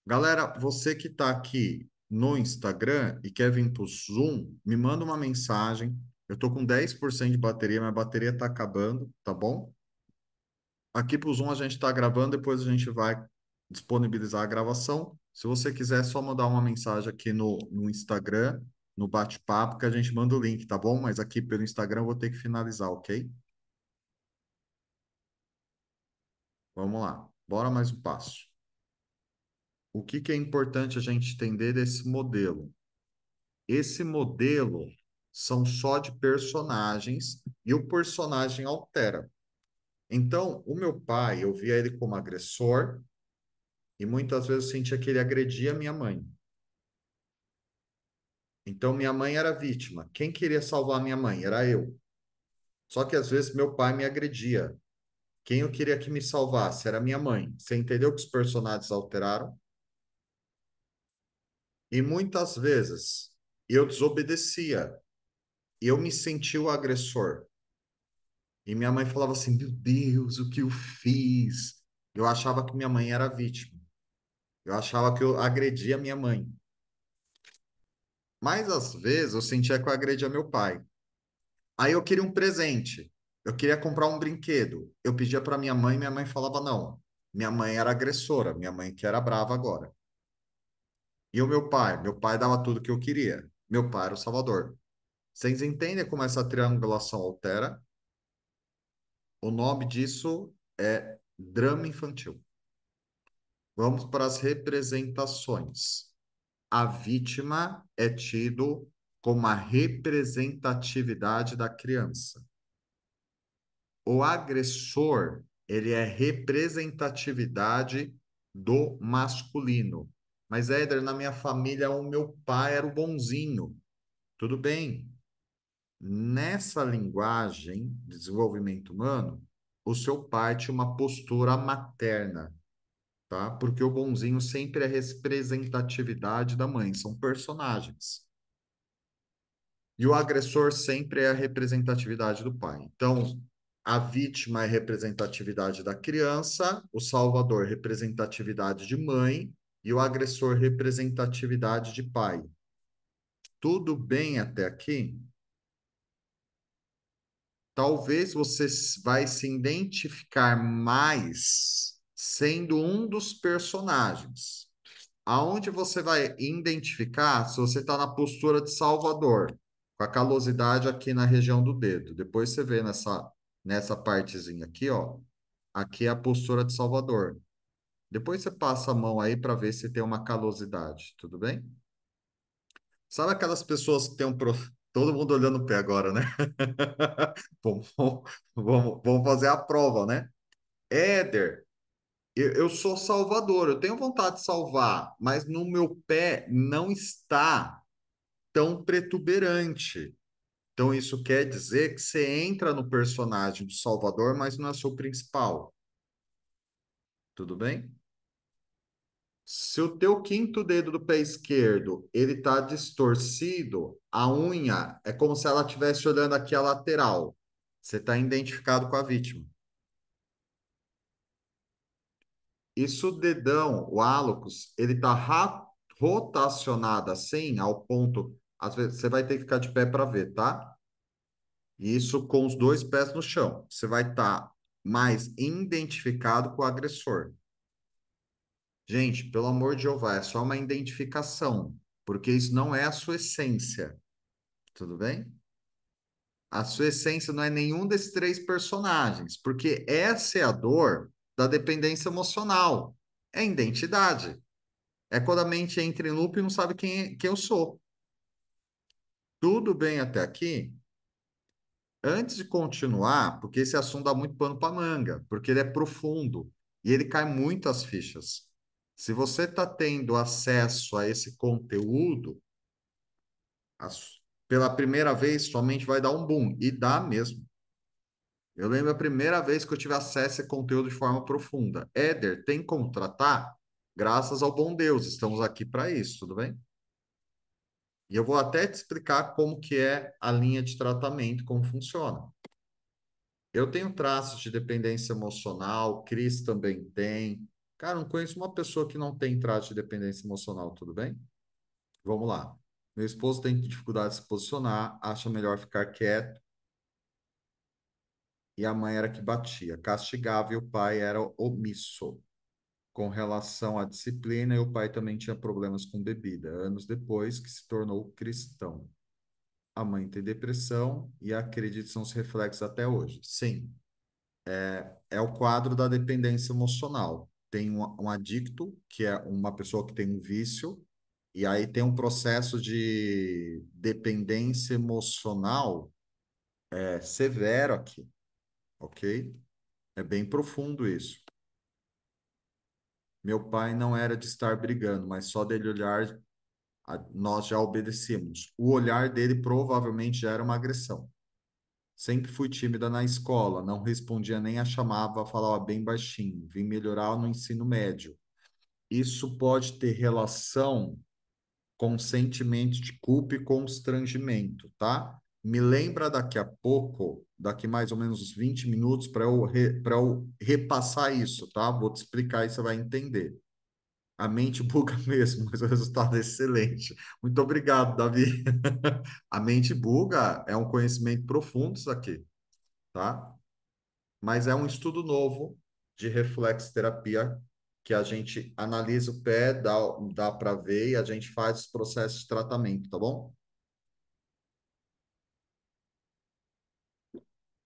Galera, você que está aqui no Instagram e quer vir para o Zoom, me manda uma mensagem. Eu estou com 10% de bateria, minha bateria está acabando, tá bom? Aqui para o Zoom a gente está gravando, depois a gente vai disponibilizar a gravação. Se você quiser, é só mandar uma mensagem aqui no Instagram, no bate-papo, que a gente manda o link, tá bom? Mas aqui pelo Instagram eu vou ter que finalizar, ok? Vamos lá, bora mais um passo. O que que é importante a gente entender desse modelo? Esse modelo são só de personagens e o personagem altera. Então, o meu pai, eu via ele como agressor e muitas vezes eu sentia que ele agredia minha mãe. Então, minha mãe era vítima. Quem queria salvar minha mãe? Era eu. Só que às vezes meu pai me agredia. Quem eu queria que me salvasse era minha mãe. Você entendeu que os personagens alteraram? E muitas vezes eu desobedecia. Eu me sentia o agressor. E minha mãe falava assim: Meu Deus, o que eu fiz? Eu achava que minha mãe era vítima. Eu achava que eu agredia minha mãe. Mas às vezes eu sentia que eu agredia meu pai. Aí eu queria um presente. Eu queria comprar um brinquedo. Eu pedia para minha mãe falava não. Minha mãe era agressora, minha mãe que era brava agora. E o meu pai dava tudo que eu queria. Meu pai era o salvador. Vocês entendem como essa triangulação altera? O nome disso é drama infantil. Vamos para as representações. A vítima é tido como a representatividade da criança. O agressor, ele é representatividade do masculino. Mas, Éder, na minha família, o meu pai era o bonzinho. Tudo bem. Nessa linguagem de desenvolvimento humano, o seu pai tinha uma postura materna, tá? Porque o bonzinho sempre é representatividade da mãe, são personagens. E o agressor sempre é a representatividade do pai. Então, a vítima é representatividade da criança, o salvador representatividade de mãe e o agressor representatividade de pai. Tudo bem até aqui? Talvez você vai se identificar mais sendo um dos personagens. Aonde você vai identificar se você está na postura de Salvador, com a calosidade aqui na região do dedo. Depois você vê nessa partezinha aqui, ó. Aqui é a postura de Salvador. Depois você passa a mão aí para ver se tem uma calosidade, tudo bem? Sabe aquelas pessoas que têm um todo mundo olhando o pé agora, né? Vamos, vamos fazer a prova, né? Éder, eu sou salvador, eu tenho vontade de salvar, mas no meu pé não está tão protuberante. Então, isso quer dizer que você entra no personagem do Salvador, mas não é seu principal. Tudo bem? Se o teu quinto dedo do pé esquerdo ele está distorcido, a unha é como se ela estivesse olhando aqui a lateral. Você está identificado com a vítima. E se o dedão, o hálocus, ele está rotacionado assim, ao ponto. Às vezes, você vai ter que ficar de pé para ver, tá? Isso com os dois pés no chão. Você vai estar mais identificado com o agressor. Gente, pelo amor de Jeová, é só uma identificação, porque isso não é a sua essência, tudo bem? A sua essência não é nenhum desses três personagens, porque essa é a dor da dependência emocional. É a identidade. É quando a mente entra em loop e não sabe quem eu sou. Tudo bem até aqui? Antes de continuar, porque esse assunto dá muito pano para manga, porque ele é profundo e ele cai muito as fichas. Se você está tendo acesso a esse conteúdo, pela primeira vez, sua mente vai dar um boom, e dá mesmo. Eu lembro a primeira vez que eu tive acesso a esse conteúdo de forma profunda. Éder, tem como tratar? Graças ao bom Deus, estamos aqui para isso, tudo bem? E eu vou até te explicar como que é a linha de tratamento, como funciona. Eu tenho traços de dependência emocional, Cris também tem. Cara, não conheço uma pessoa que não tem traço de dependência emocional, tudo bem? Vamos lá. Meu esposo tem dificuldade de se posicionar, acha melhor ficar quieto, e a mãe era que batia, castigava e o pai era omisso. Com relação à disciplina, e o pai também tinha problemas com bebida, anos depois que se tornou cristão. A mãe tem depressão e acredita que são os reflexos até hoje. Sim, é o quadro da dependência emocional. Tem um adicto, que é uma pessoa que tem um vício, E aí tem um processo de dependência emocional severo aqui, ok? É bem profundo isso. Meu pai não era de estar brigando, mas só dele olhar, nós já obedecíamos. O olhar dele provavelmente já era uma agressão. Sempre fui tímida na escola, não respondia nem a chamava, falava bem baixinho. Vim melhorar no ensino médio. Isso pode ter relação com sentimento de culpa e constrangimento, tá? Me lembra daqui a pouco, daqui mais ou menos uns 20 minutos, para eu repassar isso, tá? Vou te explicar e você vai entender. A mente buga mesmo, mas o resultado é excelente. Muito obrigado, Davi. A mente buga é um conhecimento profundo isso aqui, tá? Mas é um estudo novo de reflexterapia que a gente analisa o pé, dá para ver e a gente faz os processos de tratamento, tá bom?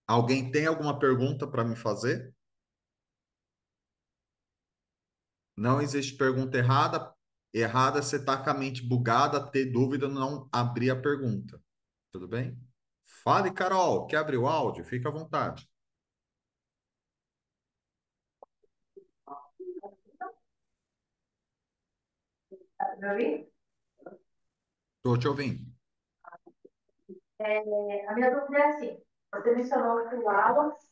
Alguém tem alguma pergunta para me fazer? Não existe pergunta errada. Errada é você estar com a mente bugada, ter dúvida, não abrir a pergunta. Tudo bem? Fale, Carol. Quer abrir o áudio? Fica à vontade. Estou te ouvindo. A minha dúvida é assim: você mencionou que o Wallace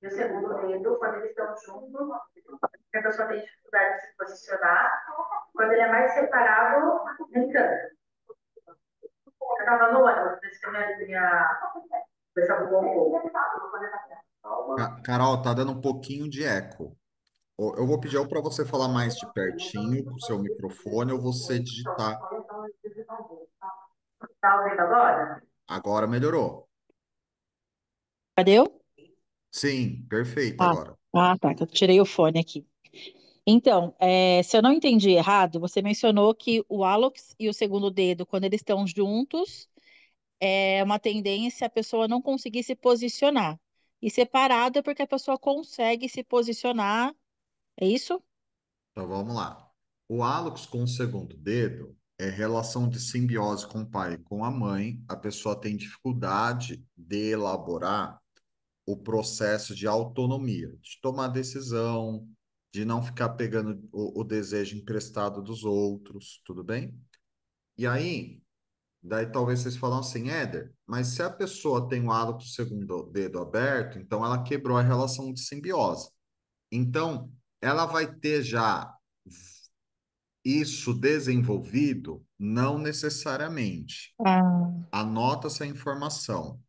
e o segundo dedo, quando eles estão juntos, a pessoa tem dificuldade de se posicionar. Quando ele é mais separado, nem tanto. Eu estava no ônibus, por isso que minha cabeça bugou um pouco. Carol, tá dando um pouquinho de eco. Eu vou pedir para você falar mais de pertinho com o seu microfone ou você digitar. Está ouvindo agora? Agora melhorou. Cadê eu? Sim, perfeito Ah, agora. tá, que eu tirei o fone aqui. Então, se eu não entendi errado, você mencionou que o hálux e o segundo dedo, quando eles estão juntos, é uma tendência a pessoa não conseguir se posicionar. E separado é porque a pessoa consegue se posicionar. É isso? Então vamos lá. O hálux com o segundo dedo é relação de simbiose com o pai e com a mãe. A pessoa tem dificuldade de elaborar o processo de autonomia, de tomar decisão, de não ficar pegando o desejo emprestado dos outros, tudo bem? E aí, daí talvez vocês falam assim, Éder, mas se a pessoa tem o hálito segundo dedo aberto, então ela quebrou a relação de simbiose. Então, ela vai ter já isso desenvolvido? Não necessariamente. Ah, Anota essa informação.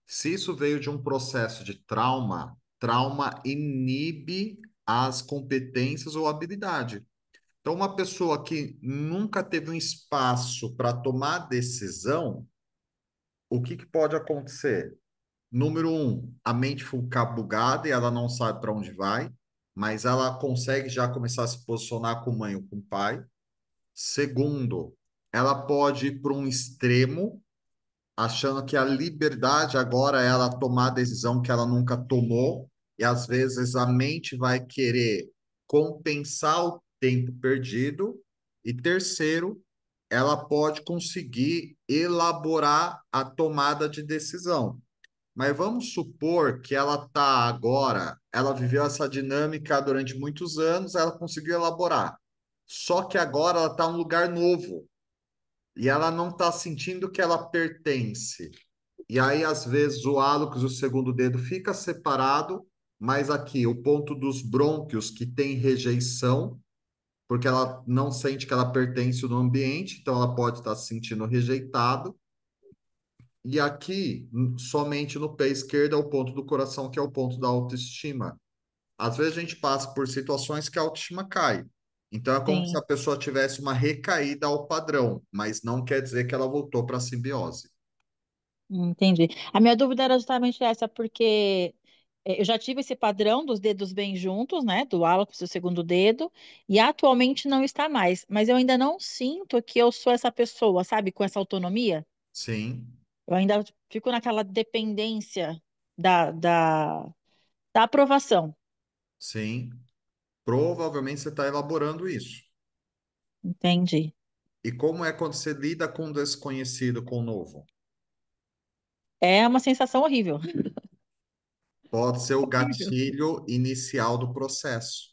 Se isso veio de um processo de trauma, trauma inibe as competências ou habilidade. Então, uma pessoa que nunca teve um espaço para tomar decisão, o que que pode acontecer? Número um, a mente ficar bugada e ela não sabe para onde vai, mas ela consegue já começar a se posicionar com mãe ou com pai. Segundo, ela pode ir para um extremo, achando que a liberdade agora é ela tomar a decisão que ela nunca tomou, e às vezes a mente vai querer compensar o tempo perdido. E terceiro, ela pode conseguir elaborar a tomada de decisão. Mas vamos supor que ela está agora, ela viveu essa dinâmica durante muitos anos, ela conseguiu elaborar. Só que agora ela está em um lugar novo e ela não está sentindo que ela pertence. E aí, às vezes, o hálux, o segundo dedo, fica separado, mas aqui, o ponto dos brônquios, que tem rejeição, porque ela não sente que ela pertence no ambiente, então ela pode estar se sentindo rejeitado. E aqui, somente no pé esquerdo, é o ponto do coração, que é o ponto da autoestima. Às vezes a gente passa por situações que a autoestima cai. Então é como se a sim, pessoa tivesse uma recaída ao padrão, mas não quer dizer que ela voltou para a simbiose. entendi. A minha dúvida era justamente essa, porque eu já tive esse padrão dos dedos bem juntos, né? Do hálux e o segundo dedo, e atualmente não está mais. Mas eu ainda não sinto que eu sou essa pessoa, sabe? Com essa autonomia. Sim, Eu ainda fico naquela dependência da, da, da aprovação, sim. Provavelmente você está elaborando isso. entende? E como é quando você lida com o desconhecido, com o novo? É uma sensação horrível. Pode ser o Horrível. gatilho inicial do processo.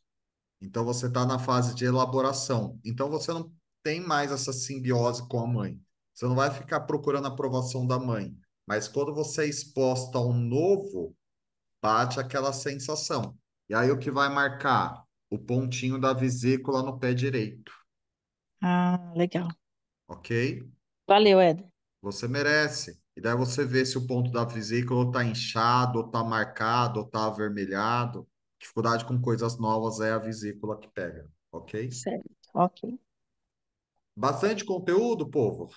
Então você está na fase de elaboração. Então você não tem mais essa simbiose com a mãe. Você não vai ficar procurando a aprovação da mãe. Mas quando você é exposta a um novo, bate aquela sensação. E aí o que vai marcar? O pontinho da vesícula no pé direito, Ah, legal. ok? Valeu, Éder. Você merece. E daí você vê se o ponto da vesícula está inchado, ou está marcado, ou está avermelhado. Dificuldade com coisas novas é a vesícula que pega, ok? Certo. Ok. Bastante conteúdo, povo.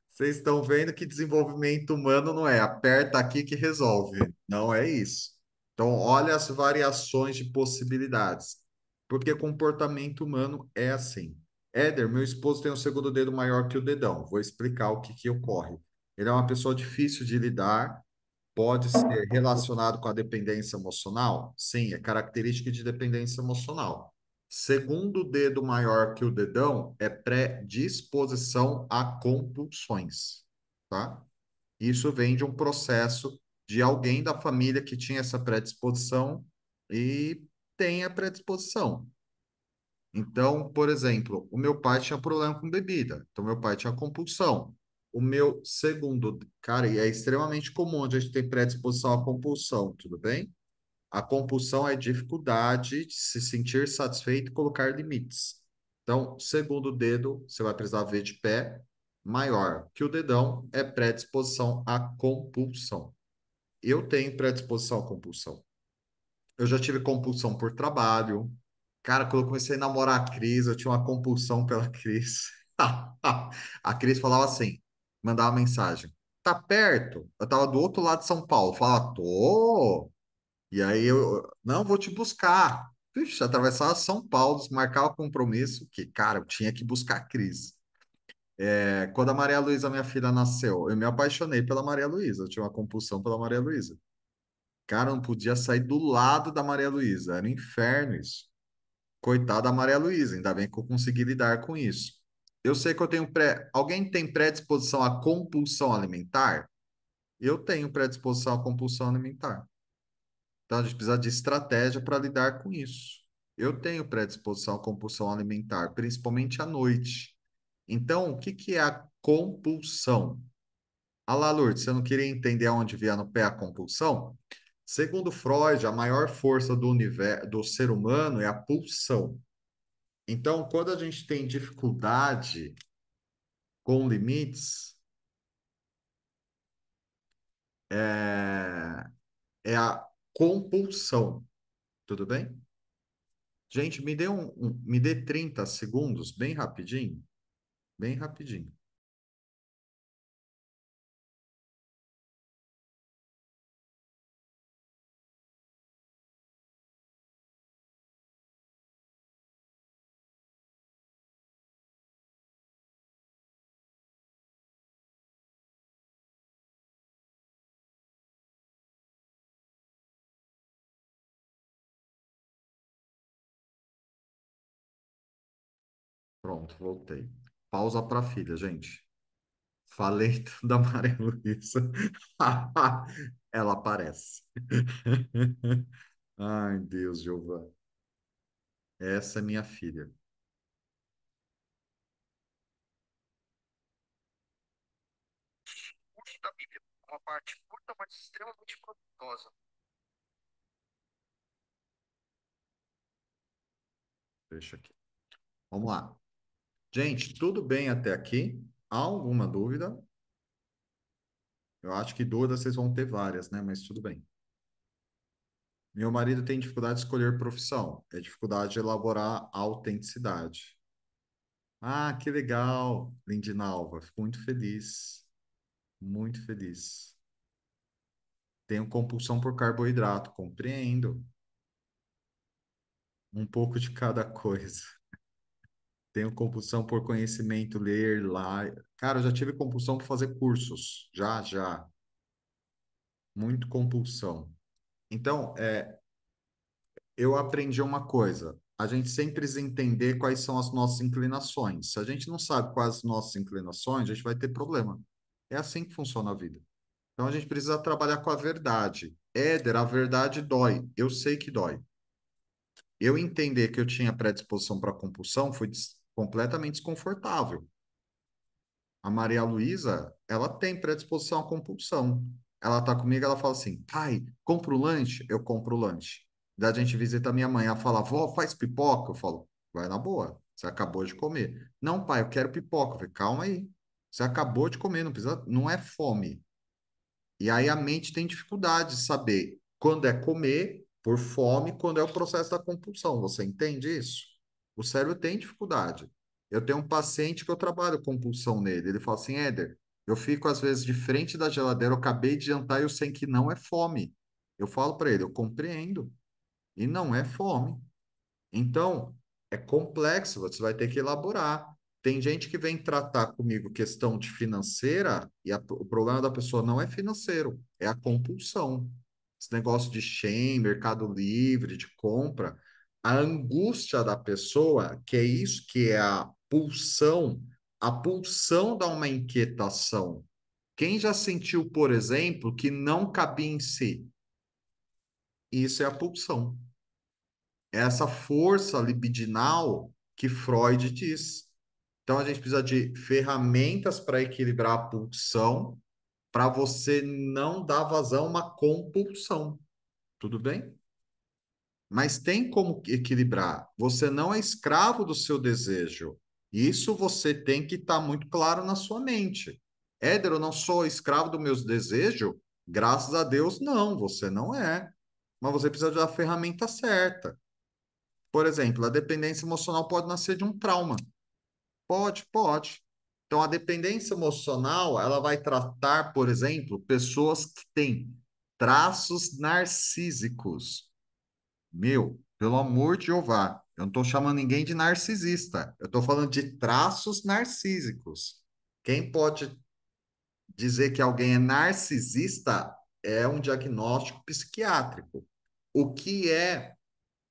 Vocês estão vendo que desenvolvimento humano não é aperta aqui que resolve. Não é isso. Então, olha as variações de possibilidades. Porque comportamento humano é assim. Éder, meu esposo tem um segundo dedo maior que o dedão. Vou explicar o que que ocorre. Ele é uma pessoa difícil de lidar, pode ser relacionado com a dependência emocional? Sim, é característica de dependência emocional. Segundo dedo maior que o dedão é predisposição a compulsões, tá? Isso vem de um processo de alguém da família que tinha essa predisposição e tem a predisposição. Então, por exemplo, o meu pai tinha problema com bebida, então meu pai tinha compulsão. O meu segundo, cara, e é extremamente comum a gente ter predisposição à compulsão, tudo bem? A compulsão é dificuldade de se sentir satisfeito e colocar limites. Então, segundo dedo, você vai precisar ver de pé, maior que o dedão, é predisposição à compulsão. Eu tenho predisposição à compulsão. Eu já tive compulsão por trabalho. Cara, quando eu comecei a namorar a Cris, eu tinha uma compulsão pela Cris. A Cris falava assim, mandava mensagem. Tá perto? Eu tava do outro lado de São Paulo. Falava, tô. E aí eu, não, vou te buscar. Vixe, atravessava São Paulo, desmarcava compromisso, que, cara, eu tinha que buscar a Cris. É, quando a Maria Luísa, minha filha, nasceu, eu me apaixonei pela Maria Luísa. Eu tinha uma compulsão pela Maria Luísa. Cara, eu não podia sair do lado da Maria Luísa. Era um inferno isso. Coitada da Maria Luísa, ainda bem que eu consegui lidar com isso. Eu sei que eu tenho pré. Alguém tem predisposição à compulsão alimentar? Eu tenho predisposição à compulsão alimentar. Então a gente precisa de estratégia para lidar com isso. Eu tenho predisposição à compulsão alimentar, principalmente à noite. Então, o que que é a compulsão? Ah lá, Lourdes, você não queria entender aonde via no pé a compulsão? Segundo Freud, a maior força do universo, do ser humano é a pulsão. Então, quando a gente tem dificuldade com limites, é, é a compulsão, tudo bem? Gente, me dê 30 segundos, bem rapidinho, bem rapidinho. Pronto, voltei. Pausa para filha, gente. Falei da Maria Luísa. Ela aparece. Ai, Deus, Giovana. Essa é minha filha. Curso da Bíblia, uma parte curta, mas extremamente proveitosa. Deixa aqui. Vamos lá. Gente, tudo bem até aqui? Há alguma dúvida? Eu acho que dúvidas vocês vão ter várias, né? Mas tudo bem. Meu marido tem dificuldade de escolher profissão. É dificuldade de elaborar a autenticidade. Ah, que legal, Lindinalva. Fico muito feliz. Muito feliz. Tenho compulsão por carboidrato. Compreendo. Um pouco de cada coisa. Tenho compulsão por conhecimento, ler lá. Cara, eu já tive compulsão por fazer cursos. Já, já. Muito compulsão. Então, eu aprendi uma coisa. a gente sempre precisa entender quais são as nossas inclinações. Se a gente não sabe quais as nossas inclinações, a gente vai ter problema. É assim que funciona a vida. Então a gente precisa trabalhar com a verdade. Éder, a verdade dói. Eu sei que dói. Eu entender que eu tinha predisposição para compulsão foi completamente desconfortável. A Maria Luísa, ela tem predisposição à compulsão. Ela tá comigo, ela fala assim: pai, compra o lanche? Eu compro o lanche. Da gente visita a minha mãe, ela fala: vó, faz pipoca? Eu falo: vai na boa, você acabou de comer. Não, pai, eu quero pipoca. Eu falei: calma aí, você acabou de comer, não precisa, não é fome. E aí a mente tem dificuldade de saber quando é comer por fome, quando é o processo da compulsão. Você entende isso? O cérebro tem dificuldade. Eu tenho um paciente que eu trabalho compulsão nele. Ele fala assim, Éder, eu fico às vezes de frente da geladeira, eu acabei de jantar e eu sei que não é fome. Eu falo para ele, eu compreendo. E não é fome. Então, é complexo, você vai ter que elaborar. Tem gente que vem tratar comigo questão de financeira e o problema da pessoa não é financeiro, é a compulsão. Esse negócio de Shein, Mercado Livre, de compra, a angústia da pessoa, que é isso que é a pulsão dá uma inquietação. Quem já sentiu, por exemplo, que não cabia em si? Isso é a pulsão. Essa força libidinal que Freud diz. Então, a gente precisa de ferramentas para equilibrar a pulsão, para você não dar vazão a uma compulsão. Tudo bem? Mas tem como equilibrar. Você não é escravo do seu desejo. Isso você tem que estar muito claro na sua mente. Éder, eu não sou escravo dos meus desejos? Graças a Deus, não, você não é. Mas você precisa da ferramenta certa. Por exemplo, a dependência emocional pode nascer de um trauma. Pode, pode. Então, a dependência emocional, ela vai tratar, por exemplo, pessoas que têm traços narcísicos. Meu, pelo amor de Jeová, eu não estou chamando ninguém de narcisista. Eu estou falando de traços narcísicos. Quem pode dizer que alguém é narcisista é um diagnóstico psiquiátrico. O que é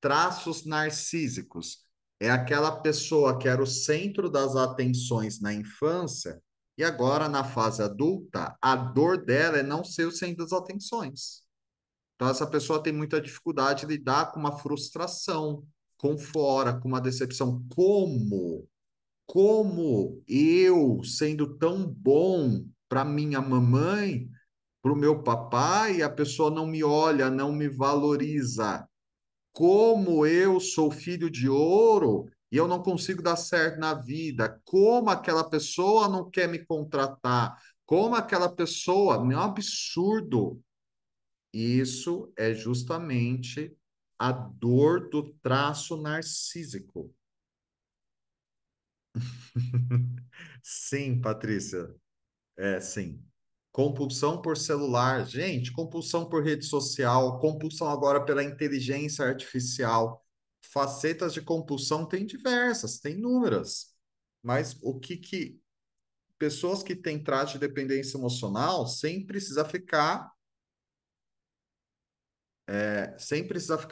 traços narcísicos? É aquela pessoa que era o centro das atenções na infância e agora, na fase adulta, a dor dela é não ser o centro das atenções. Então, essa pessoa tem muita dificuldade de lidar com uma frustração, com fora, com uma decepção. Como? Como eu, sendo tão bom para minha mamãe, para o meu papai, a pessoa não me olha, não me valoriza? Como eu sou filho de ouro e eu não consigo dar certo na vida? Como aquela pessoa não quer me contratar? Como aquela pessoa? É um absurdo. Isso é justamente a dor do traço narcísico. Sim, Patrícia. É, sim. Compulsão por celular. Gente, compulsão por rede social, compulsão agora pela inteligência artificial. Facetas de compulsão tem diversas, tem inúmeras. Mas o que pessoas que têm traço de dependência emocional sem precisar ficar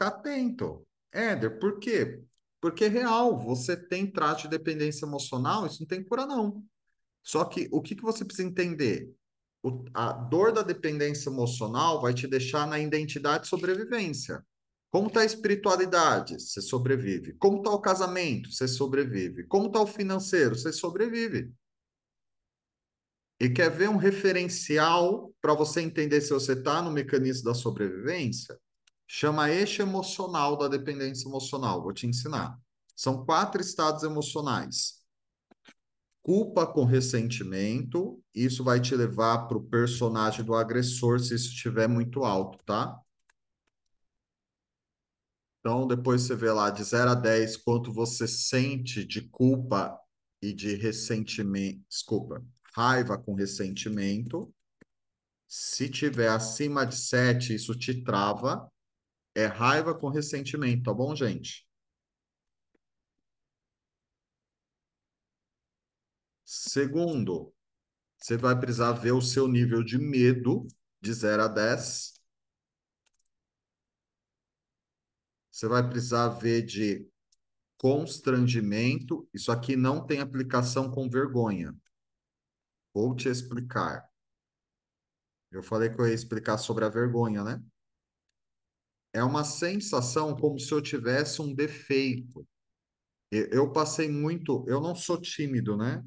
atento. Éder, por quê? Porque é real, você tem traço de dependência emocional, isso não tem cura, não. Só que o que você precisa entender? A dor da dependência emocional vai te deixar na identidade de sobrevivência. Como está a espiritualidade? Você sobrevive. Como está o casamento? Você sobrevive. Como está o financeiro? Você sobrevive. E quer ver um referencial para você entender se você está no mecanismo da sobrevivência? Chama eixo emocional da dependência emocional. Vou te ensinar. São 4 estados emocionais. Culpa com ressentimento, isso vai te levar para o personagem do agressor se isso estiver muito alto, tá? Então, depois você vê lá de 0 a 10 quanto você sente de culpa e de ressentimento, desculpa, raiva com ressentimento. Se tiver acima de 7 isso te trava. É raiva com ressentimento, tá bom, gente? Segundo, você vai precisar ver o seu nível de medo de 0 a 10. Você vai precisar ver de constrangimento, isso aqui não tem aplicação com vergonha. Vou te explicar. Eu falei que eu ia explicar sobre a vergonha, né? É uma sensação como se eu tivesse um defeito. Eu passei muito, eu não sou tímido, né?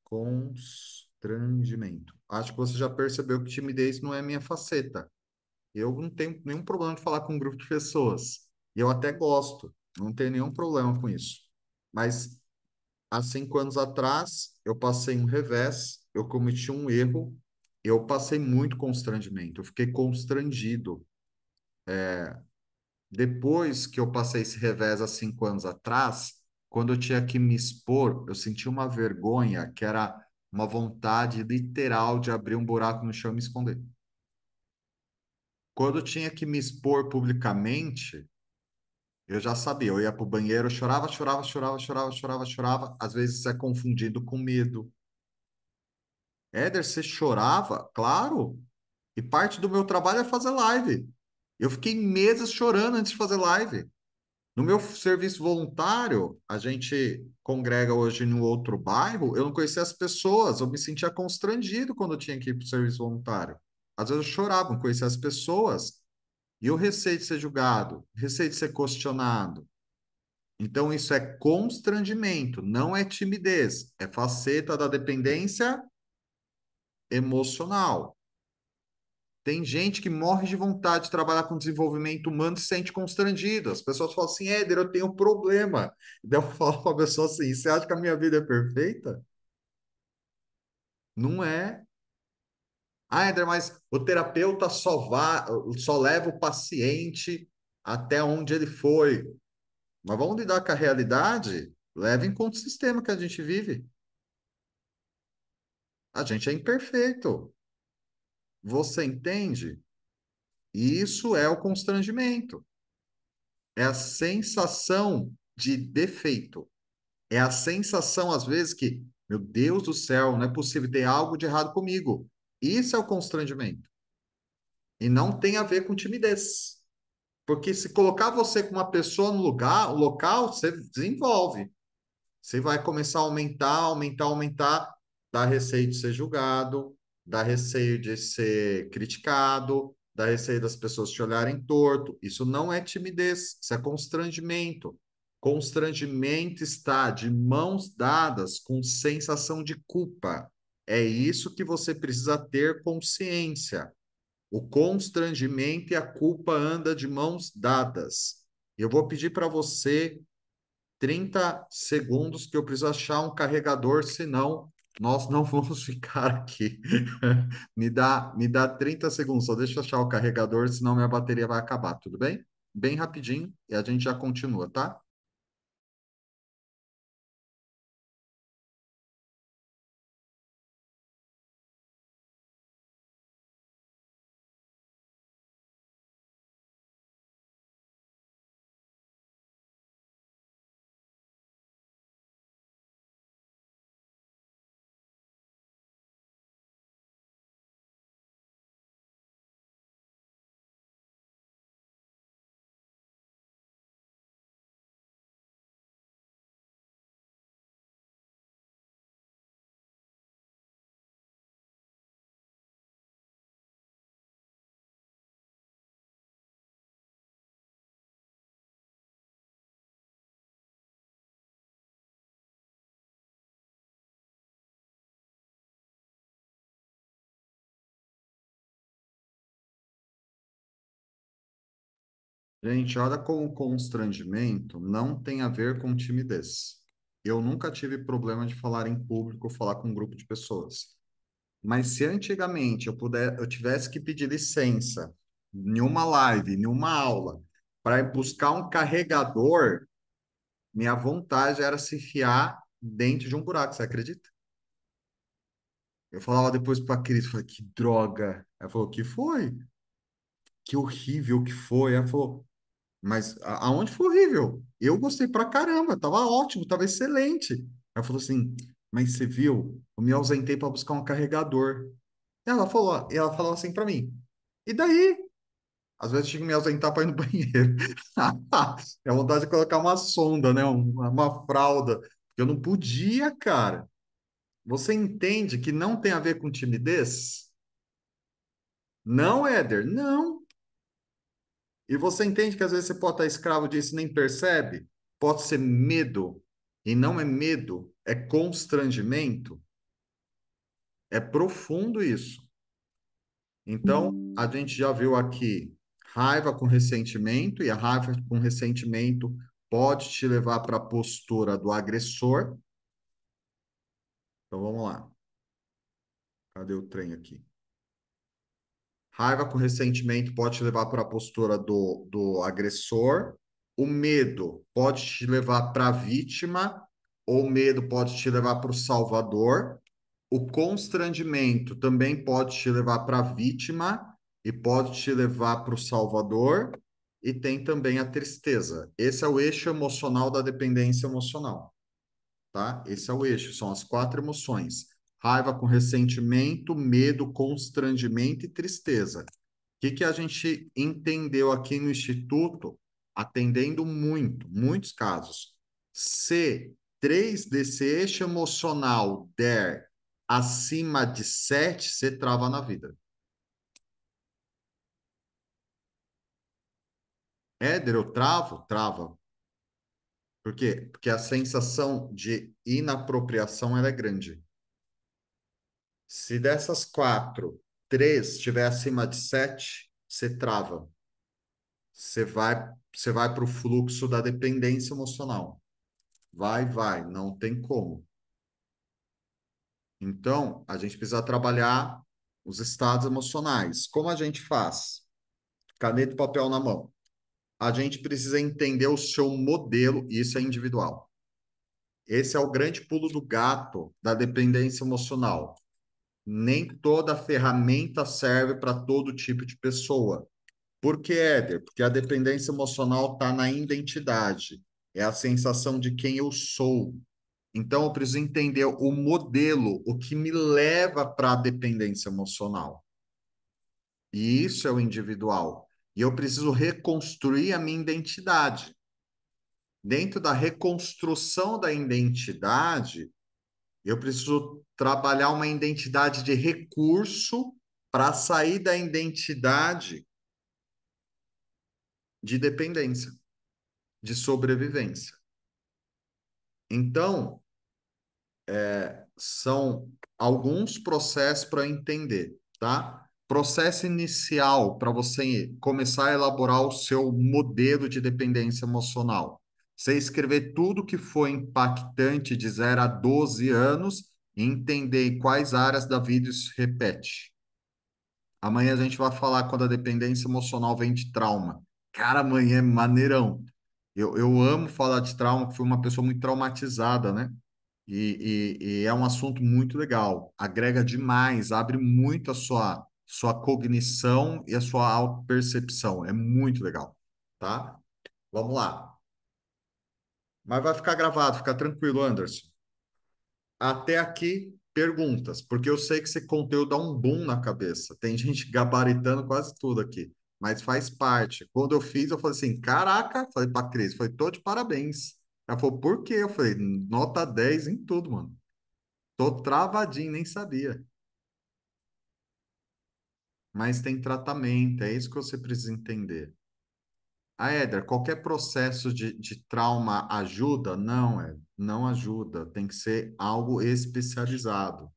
Constrangimento. Acho que você já percebeu que timidez não é minha faceta. Eu não tenho nenhum problema de falar com um grupo de pessoas. E eu até gosto, não tenho nenhum problema com isso. Mas há 5 anos atrás, eu passei um revés, eu cometi um erro, eu passei muito constrangimento, eu fiquei constrangido. Depois que eu passei esse revés há 5 anos atrás, quando eu tinha que me expor, eu senti uma vergonha que era uma vontade literal de abrir um buraco no chão e me esconder. Quando eu tinha que me expor publicamente, eu já sabia, eu ia para o banheiro, eu chorava, chorava, chorava, chorava, chorava, chorava. Às vezes isso é confundido com medo. Éder, você chorava? Claro. E parte do meu trabalho é fazer live. Eu fiquei meses chorando antes de fazer live. No meu serviço voluntário, a gente congrega hoje em um outro bairro, eu não conhecia as pessoas, eu me sentia constrangido quando eu tinha que ir para o serviço voluntário. Às vezes eu chorava, não conhecia as pessoas, e eu receio de ser julgado, receio de ser questionado. Então, isso é constrangimento, não é timidez, é faceta da dependência emocional. Tem gente que morre de vontade de trabalhar com desenvolvimento humano e se sente constrangido. As pessoas falam assim, Éder, eu tenho um problema. Daí eu falo para a pessoa assim, você acha que a minha vida é perfeita? Não é. Ah, Éder, mas o terapeuta só leva o paciente até onde ele foi. Mas vamos lidar com a realidade? Leva em conta o sistema que a gente vive. A gente é imperfeito. Você entende? Isso é o constrangimento. É a sensação de defeito. É a sensação, às vezes, que, meu Deus do céu, não é possível ter algo de errado comigo. Isso é o constrangimento. E não tem a ver com timidez. Porque se colocar você com uma pessoa no lugar, o local, você desenvolve. Você vai começar a aumentar, aumentar, aumentar, dá receio de ser julgado, dá receio de ser criticado, dá receio das pessoas te olharem torto. Isso não é timidez, isso é constrangimento. Constrangimento está de mãos dadas com sensação de culpa. É isso que você precisa ter consciência. O constrangimento e a culpa andam de mãos dadas. Eu vou pedir para você 30 segundos que eu preciso achar um carregador, senão nós não vamos ficar aqui. Me dá 30 segundos, só deixa eu achar o carregador, senão minha bateria vai acabar, tudo bem? Bem rapidinho e a gente já continua, tá? Gente, olha como o constrangimento não tem a ver com timidez. Eu nunca tive problema de falar em público, falar com um grupo de pessoas. Mas se antigamente eu tivesse que pedir licença em uma live, em uma aula, para ir buscar um carregador, minha vontade era se enfiar dentro de um buraco, você acredita? Eu falava depois para a Cris, falei, que droga. Ela falou, que foi? Que horrível que foi. Ela falou, mas aonde foi horrível? Eu gostei pra caramba, tava ótimo, tava excelente. Ela falou assim, mas você viu? Eu me ausentei para buscar um carregador. Ela falou assim para mim, e daí? Às vezes eu tinha que me ausentar para ir no banheiro. É vontade de colocar uma sonda, né? Uma fralda. Eu não podia, cara. Você entende que não tem a ver com timidez? Não, Éder, não. E você entende que às vezes você pode estar escravo disso e nem percebe? Pode ser medo. E não é medo, é constrangimento. É profundo isso. Então, a gente já viu aqui raiva com ressentimento, e a raiva com ressentimento pode te levar para a postura do agressor. Então, vamos lá. Cadê o trem aqui? Raiva com ressentimento pode te levar para a postura do agressor. O medo pode te levar para a vítima, ou o medo pode te levar para o salvador. O constrangimento também pode te levar para a vítima e pode te levar para o salvador. E tem também a tristeza. Esse é o eixo emocional da dependência emocional, tá? Esse é o eixo, são as quatro emoções: raiva com ressentimento, medo, constrangimento e tristeza. Que a gente entendeu aqui no Instituto, atendendo muitos casos? Se três desse eixo emocional der acima de 7, você trava na vida. Éder, eu travo? Trava. Por quê? Porque a sensação de inapropriação ela é grande. Se dessas quatro, três estiver acima de 7, você trava. Você vai para o fluxo da dependência emocional. Vai, não tem como. Então, a gente precisa trabalhar os estados emocionais. Como a gente faz? Caneta e papel na mão. A gente precisa entender o seu modelo, e isso é individual. Esse é o grande pulo do gato da dependência emocional. Nem toda ferramenta serve para todo tipo de pessoa. Por que, Éder? Porque a dependência emocional está na identidade. É a sensação de quem eu sou. Então, eu preciso entender o modelo, o que me leva para a dependência emocional. E isso é o individual. E eu preciso reconstruir a minha identidade. Dentro da reconstrução da identidade, eu preciso trabalhar uma identidade de recurso para sair da identidade de dependência, de sobrevivência. Então, são alguns processos para entender, tá? Processo inicial para você começar a elaborar o seu modelo de dependência emocional. Você escrever tudo que foi impactante de 0 a 12 anos e entender em quais áreas da vida isso se repete. Amanhã a gente vai falar quando a dependência emocional vem de trauma. Cara, amanhã é maneirão. Eu amo falar de trauma, que fui uma pessoa muito traumatizada, né? E é um assunto muito legal. Agrega demais, abre muito a sua cognição e a sua autopercepção. É muito legal, tá? Vamos lá. Mas vai ficar gravado, fica tranquilo, Anderson. Até aqui, perguntas, porque eu sei que esse conteúdo dá um boom na cabeça. Tem gente gabaritando quase tudo aqui, mas faz parte. Quando eu fiz, eu falei assim: caraca, falei pra Cris, falei, tô de parabéns. Ela falou, por quê? Eu falei, nota 10 em tudo, mano. Tô travadinho, nem sabia. Mas tem tratamento, é isso que você precisa entender. Ah, Éder, qualquer processo de trauma ajuda? Não, não ajuda. Tem que ser algo especializado.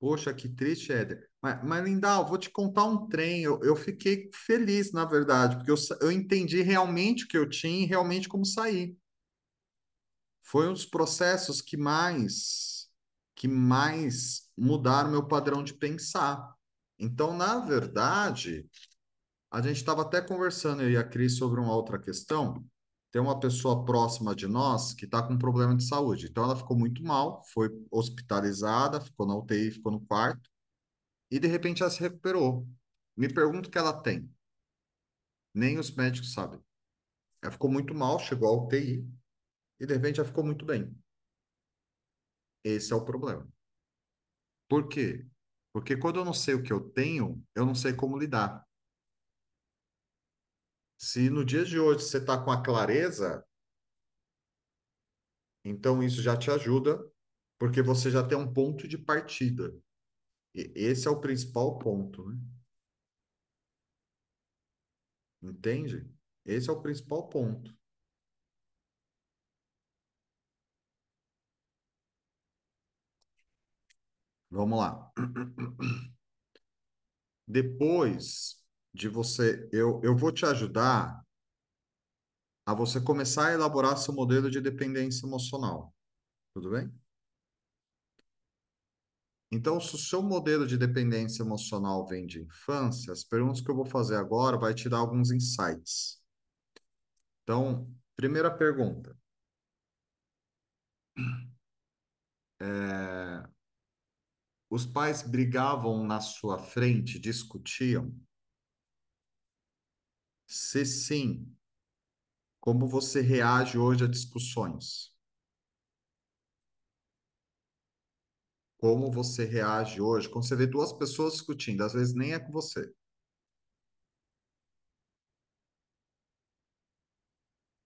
Poxa, que triste, Éder. Mas Lindau, vou te contar um trem. Eu fiquei feliz, na verdade, porque eu entendi realmente o que eu tinha e realmente como sair. Foi um dos processos que mais mudaram meu padrão de pensar. Então, na verdade, a gente estava até conversando, eu e a Cris, sobre uma outra questão. Tem uma pessoa próxima de nós que está com um problema de saúde. Então, ela ficou muito mal, foi hospitalizada, ficou na UTI, ficou no quarto, e de repente ela se recuperou. Me pergunto o que ela tem. Nem os médicos sabem. Ela ficou muito mal, chegou à UTI, e de repente ela ficou muito bem. Esse é o problema. Por quê? Porque quando eu não sei o que eu tenho, eu não sei como lidar. Se no dia de hoje você está com a clareza, então isso já te ajuda, porque você já tem um ponto de partida. E esse é o principal ponto, né? Entende? Esse é o principal ponto. Vamos lá. Depois de você, eu vou te ajudar a você começar a elaborar seu modelo de dependência emocional. Tudo bem? Então, se o seu modelo de dependência emocional vem de infância, as perguntas que eu vou fazer agora vai te dar alguns insights. Então, primeira pergunta. É, os pais brigavam na sua frente, discutiam? Se sim, como você reage hoje a discussões? Como você reage hoje quando você vê duas pessoas discutindo? Às vezes nem é com você.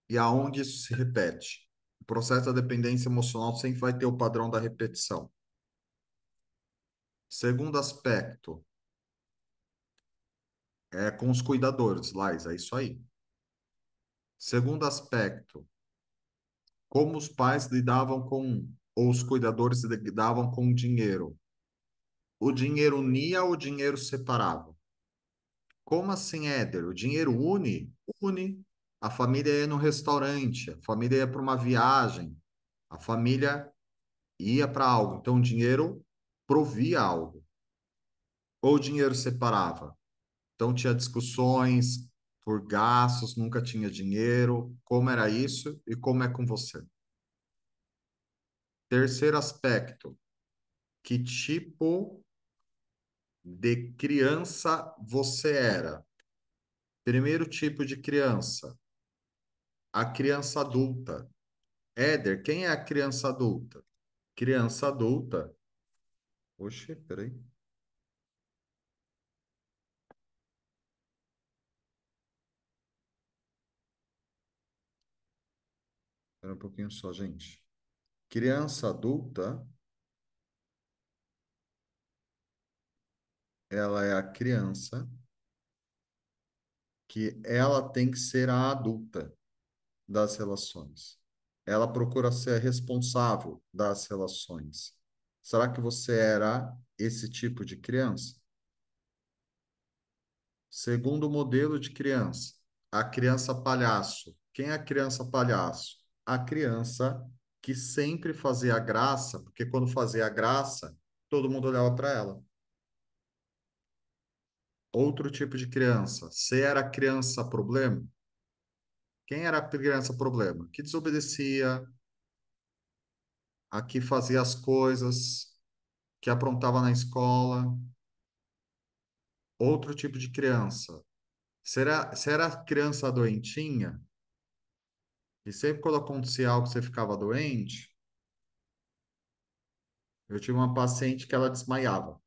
E aonde isso se repete? O processo da dependência emocional sempre vai ter o padrão da repetição. Segundo aspecto, é com os cuidadores, Lais, é isso aí. Segundo aspecto, como os pais lidavam com, ou os cuidadores lidavam com o dinheiro. O dinheiro unia ou o dinheiro separava? Como assim, Éder? O dinheiro une? Une. A família ia no restaurante, a família ia para uma viagem, a família ia para algo. Então, o dinheiro provia algo. Ou o dinheiro separava? Então, tinha discussões por gastos, nunca tinha dinheiro. Como era isso e como é com você? Terceiro aspecto, que tipo de criança você era? Primeiro tipo de criança, a criança adulta. Éder, quem é a criança adulta? Criança adulta. Oxe, peraí. Espera um pouquinho só, gente. Criança adulta, ela é a criança que ela tem que ser a adulta das relações. Ela procura ser responsável das relações. Será que você era esse tipo de criança? Segundo modelo de criança, a criança palhaço. Quem é a criança palhaço? A criança que sempre fazia graça, porque quando fazia graça, todo mundo olhava para ela. Outro tipo de criança. Você era a criança problema? Quem era a criança problema? Que desobedecia, a que fazia as coisas, que aprontava na escola. Outro tipo de criança. Você era a criança doentinha? E sempre quando acontecia algo, você ficava doente? Eu tive uma paciente que ela desmaiava.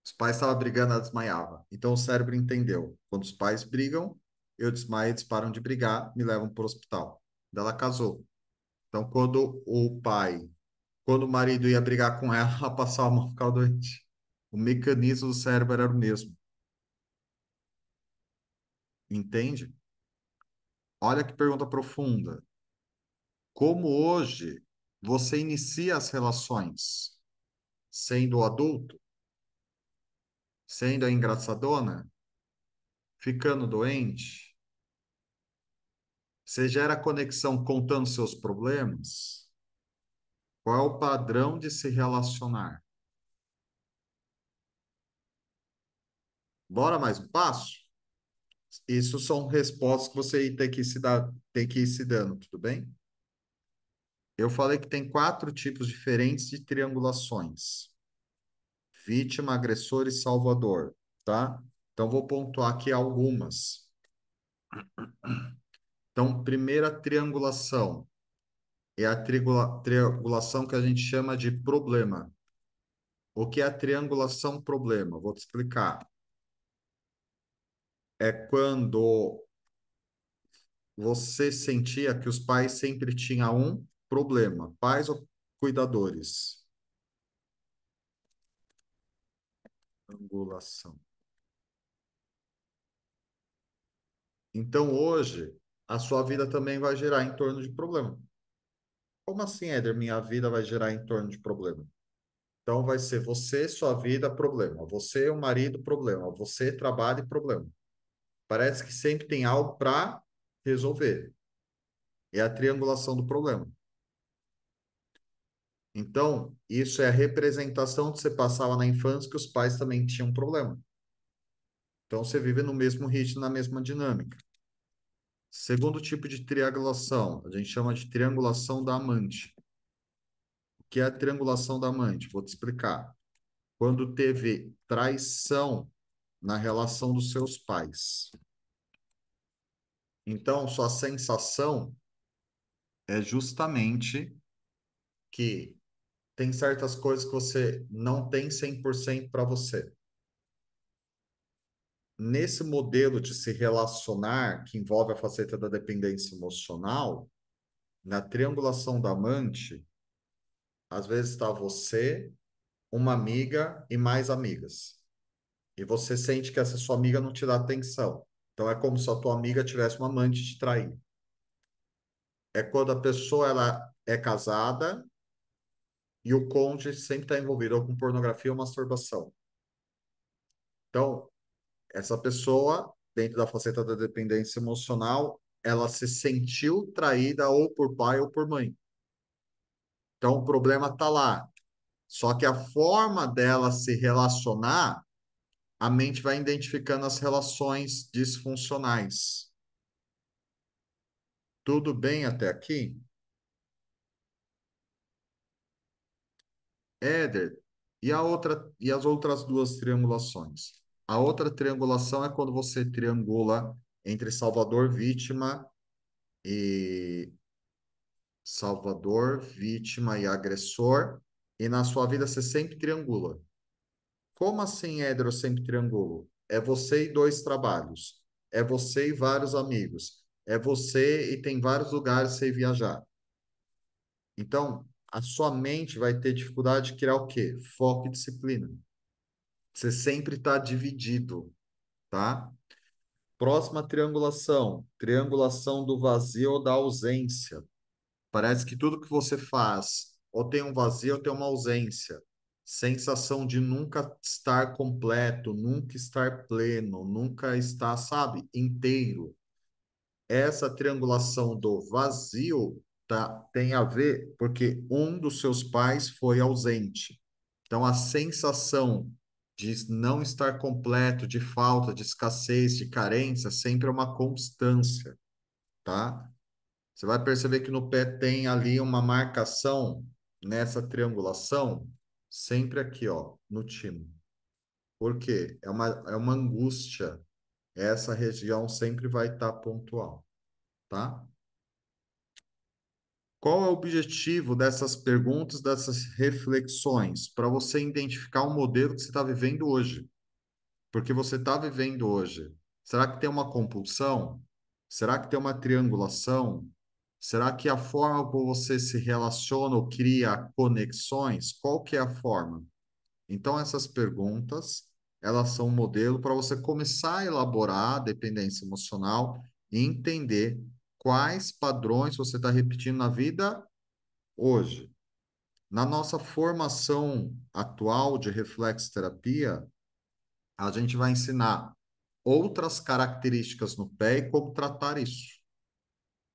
Os pais estavam brigando, ela desmaiava. Então o cérebro entendeu. Quando os pais brigam, eu desmaio, eles param de brigar, me levam para o hospital. Daí ela casou. Então quando o marido ia brigar com ela, ela passava mal, ficava doente. O mecanismo do cérebro era o mesmo. Entende? Olha que pergunta profunda. Como hoje você inicia as relações? Sendo adulto? Sendo a engraçadona? Ficando doente? Você gera conexão contando seus problemas? Qual é o padrão de se relacionar? Bora mais um passo? Isso são respostas que você tem que ir se dando, tudo bem? Eu falei que tem quatro tipos diferentes de triangulações: vítima, agressor e salvador, tá? Então, vou pontuar aqui algumas. Então, primeira triangulação é a triangulação que a gente chama de problema. O que é a triangulação problema? Vou te explicar. É quando você sentia que os pais sempre tinham um problema, pais ou cuidadores. Triangulação. Então, hoje, a sua vida também vai girar em torno de problema. Como assim, Éder? Minha vida vai girar em torno de problema? Então, vai ser você, sua vida, problema. Você, o marido, problema. Você, trabalho, problema. Parece que sempre tem algo para resolver. É a triangulação do problema. Então, isso é a representação que você passava na infância que os pais também tinham problema. Então, você vive no mesmo ritmo, na mesma dinâmica. Segundo tipo de triangulação, a gente chama de triangulação da amante. O que é a triangulação da amante? Vou te explicar. Quando teve traição na relação dos seus pais. Então, sua sensação é justamente que tem certas coisas que você não tem 100% para você. Nesse modelo de se relacionar, que envolve a faceta da dependência emocional, na triangulação da amante, às vezes está você, uma amiga e mais amigas. E você sente que essa sua amiga não te dá atenção. Então é como se a tua amiga tivesse uma amante te trair. É quando a pessoa ela é casada e o cônjuge sempre está envolvido ou com pornografia ou masturbação. Então, essa pessoa, dentro da faceta da dependência emocional, ela se sentiu traída ou por pai ou por mãe. Então, o problema está lá. Só que a forma dela se relacionar, a mente vai identificando as relações disfuncionais. Tudo bem até aqui? Éder, e as outras duas triangulações? A outra triangulação é quando você triangula entre Salvador, vítima e vítima e agressor, e na sua vida você sempre triangula. Como assim, Éder, eu sempre triangulo? É você e dois trabalhos. É você e vários amigos. É você e tem vários lugares para você ir viajar. Então, a sua mente vai ter dificuldade de criar o quê? Foco e disciplina. Você sempre está dividido, tá? Próxima triangulação. Triangulação do vazio ou da ausência. Parece que tudo que você faz ou tem um vazio ou tem uma ausência. Sensação de nunca estar completo, nunca estar pleno, nunca estar, sabe, inteiro. Essa triangulação do vazio tem a ver porque um dos seus pais foi ausente. Então, a sensação de não estar completo, de falta, de escassez, de carência, sempre é uma constância, tá? Você vai perceber que no pé tem ali uma marcação nessa triangulação, sempre aqui, ó, no timo. Por quê? É uma angústia. Essa região sempre vai estar pontual, tá? Qual é o objetivo dessas perguntas, dessas reflexões? Para você identificar o modelo que você está vivendo hoje. Porque você está vivendo hoje. Será que tem uma compulsão? Será que tem uma triangulação? Será que a forma como você se relaciona ou cria conexões, qual que é a forma? Então, essas perguntas, elas são um modelo para você começar a elaborar a dependência emocional e entender quais padrões você está repetindo na vida hoje. Na nossa formação atual de reflexterapia, a gente vai ensinar outras características no pé e como tratar isso.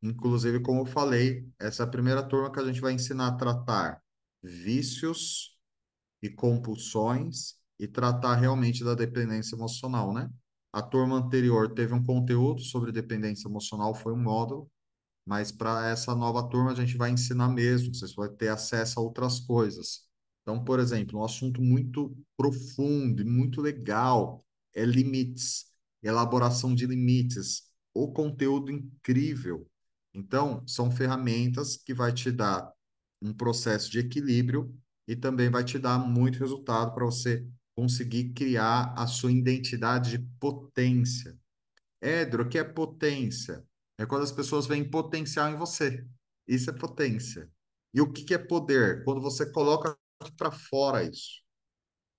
Inclusive, como eu falei, essa é a primeira turma que a gente vai ensinar a tratar vícios e compulsões e tratar realmente da dependência emocional, né? A turma anterior teve um conteúdo sobre dependência emocional, foi um módulo, mas para essa nova turma a gente vai ensinar mesmo, vocês vão ter acesso a outras coisas. Então, por exemplo, um assunto muito profundo e muito legal é limites, elaboração de limites, o conteúdo incrível. Então, são ferramentas que vai te dar um processo de equilíbrio e também vai te dar muito resultado para você conseguir criar a sua identidade de potência. Édro, o que é potência? É quando as pessoas veem potencial em você. Isso é potência. E o que que é poder? Quando você coloca para fora isso.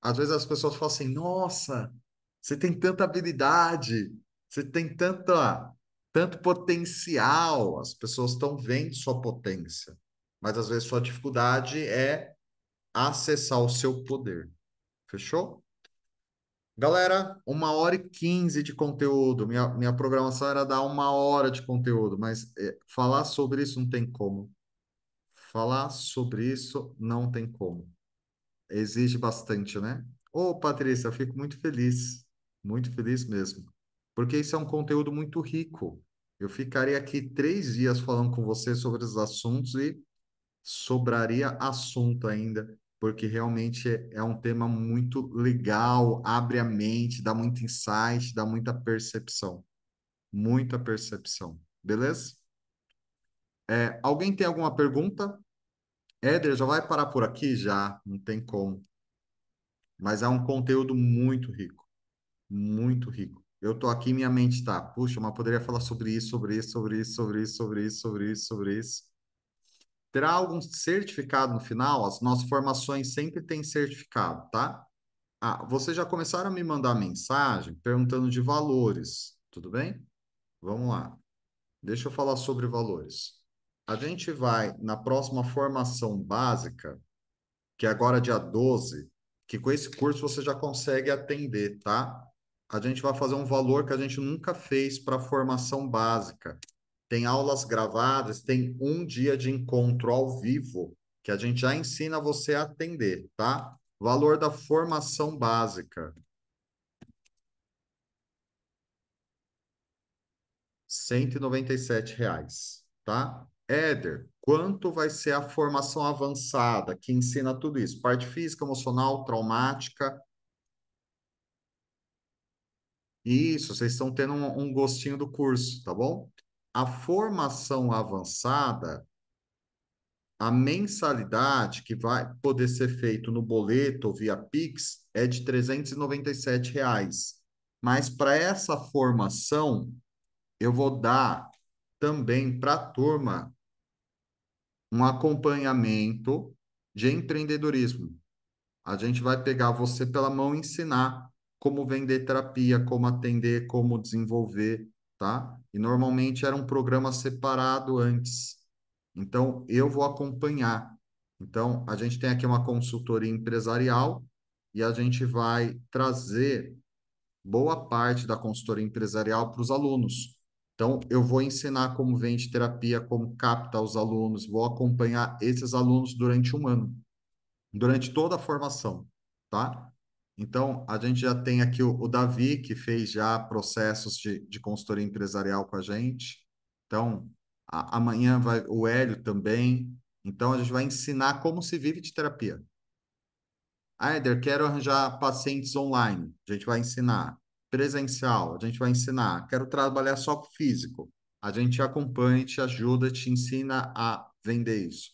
Às vezes as pessoas falam assim: nossa, você tem tanta habilidade, você tem tanto potencial. As pessoas estão vendo sua potência, mas às vezes sua dificuldade é acessar o seu poder. Fechou? Galera, 1h15 de conteúdo. Minha programação era dar 1 hora de conteúdo, mas falar sobre isso não tem como. Falar sobre isso não tem como. Exige bastante, né? Ô, Patrícia, eu fico muito feliz mesmo, porque isso é um conteúdo muito rico. Eu ficaria aqui 3 dias falando com você sobre os assuntos e sobraria assunto ainda, porque realmente é um tema muito legal, abre a mente, dá muito insight, dá muita percepção, beleza? Alguém tem alguma pergunta? Éder, já vai parar por aqui? Já, não tem como. Mas é um conteúdo muito rico, muito rico. Eu tô aqui, minha mente tá, puxa, mas poderia falar sobre isso, sobre isso, sobre isso, sobre isso, sobre isso, sobre isso, sobre isso. Terá algum certificado no final? As nossas formações sempre têm certificado, tá? Ah, vocês já começaram a me mandar mensagem perguntando de valores, tudo bem? Vamos lá. Deixa eu falar sobre valores. A gente vai na próxima formação básica, que é agora dia 12, que com esse curso você já consegue atender, tá? A gente vai fazer um valor que a gente nunca fez para formação básica. Tem aulas gravadas, tem um dia de encontro ao vivo, que a gente já ensina você a atender, tá? Valor da formação básica, R$ 197, tá? Éder, quanto vai ser a formação avançada, que ensina tudo isso? Parte física, emocional, traumática. Isso, vocês estão tendo um gostinho do curso, tá bom? A formação avançada, a mensalidade que vai poder ser feito no boleto ou via Pix é de R$ 397. Mas para essa formação, eu vou dar também para a turma um acompanhamento de empreendedorismo. A gente vai pegar você pela mão e ensinar como vender terapia, como atender, como desenvolver, tá? E normalmente era um programa separado antes. Então, eu vou acompanhar. Então, a gente tem aqui uma consultoria empresarial e a gente vai trazer boa parte da consultoria empresarial para os alunos. Então, eu vou ensinar como vende terapia, como capta os alunos, vou acompanhar esses alunos durante um ano, durante toda a formação, tá? Então, a gente já tem aqui o Davi, que fez já processos de consultoria empresarial com a gente. Então, amanhã vai o Hélio também. Então, a gente vai ensinar como se vive de terapia. Ah, Éder, quero arranjar pacientes online. A gente vai ensinar. Presencial, a gente vai ensinar. Quero trabalhar só com físico. A gente te acompanha, te ajuda, te ensina a vender isso.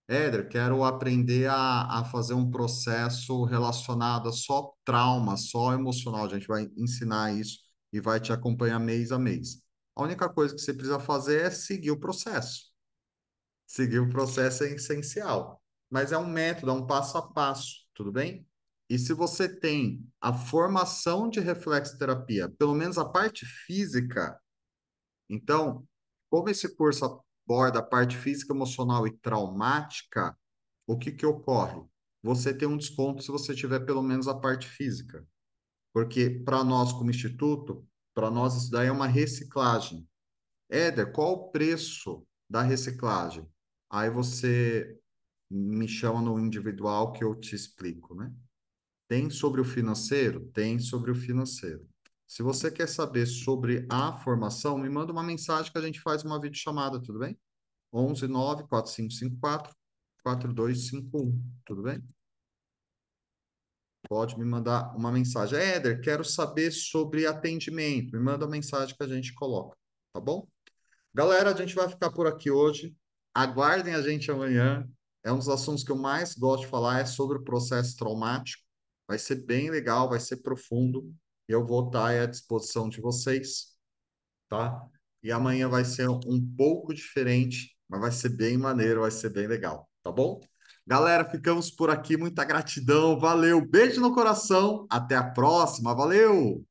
Éder, quero aprender a fazer um processo relacionado a só trauma, só emocional. A gente vai ensinar isso e vai te acompanhar mês a mês. A única coisa que você precisa fazer é seguir o processo. Seguir o processo é essencial, mas é um método, é um passo a passo, tudo bem? E se você tem a formação de reflexoterapia, pelo menos a parte física, então, como esse curso aborda a parte física, emocional e traumática, o que que ocorre? Você tem um desconto se você tiver pelo menos a parte física. Porque para nós, como instituto, para nós isso daí é uma reciclagem. Éder, qual o preço da reciclagem? Aí você me chama no individual que eu te explico, né? Tem sobre o financeiro? Tem sobre o financeiro. Se você quer saber sobre a formação, me manda uma mensagem que a gente faz uma videochamada, tudo bem? 11 9 4554 4251, tudo bem? Pode me mandar uma mensagem. Éder, quero saber sobre atendimento. Me manda uma mensagem que a gente coloca, tá bom? Galera, a gente vai ficar por aqui hoje. Aguardem a gente amanhã. É um dos assuntos que eu mais gosto de falar, é sobre o processo traumático. Vai ser bem legal, vai ser profundo. Eu vou estar aí à disposição de vocês, tá? E amanhã vai ser um pouco diferente, mas vai ser bem maneiro, vai ser bem legal, tá bom? Galera, ficamos por aqui. Muita gratidão, valeu. Beijo no coração. Até a próxima, valeu!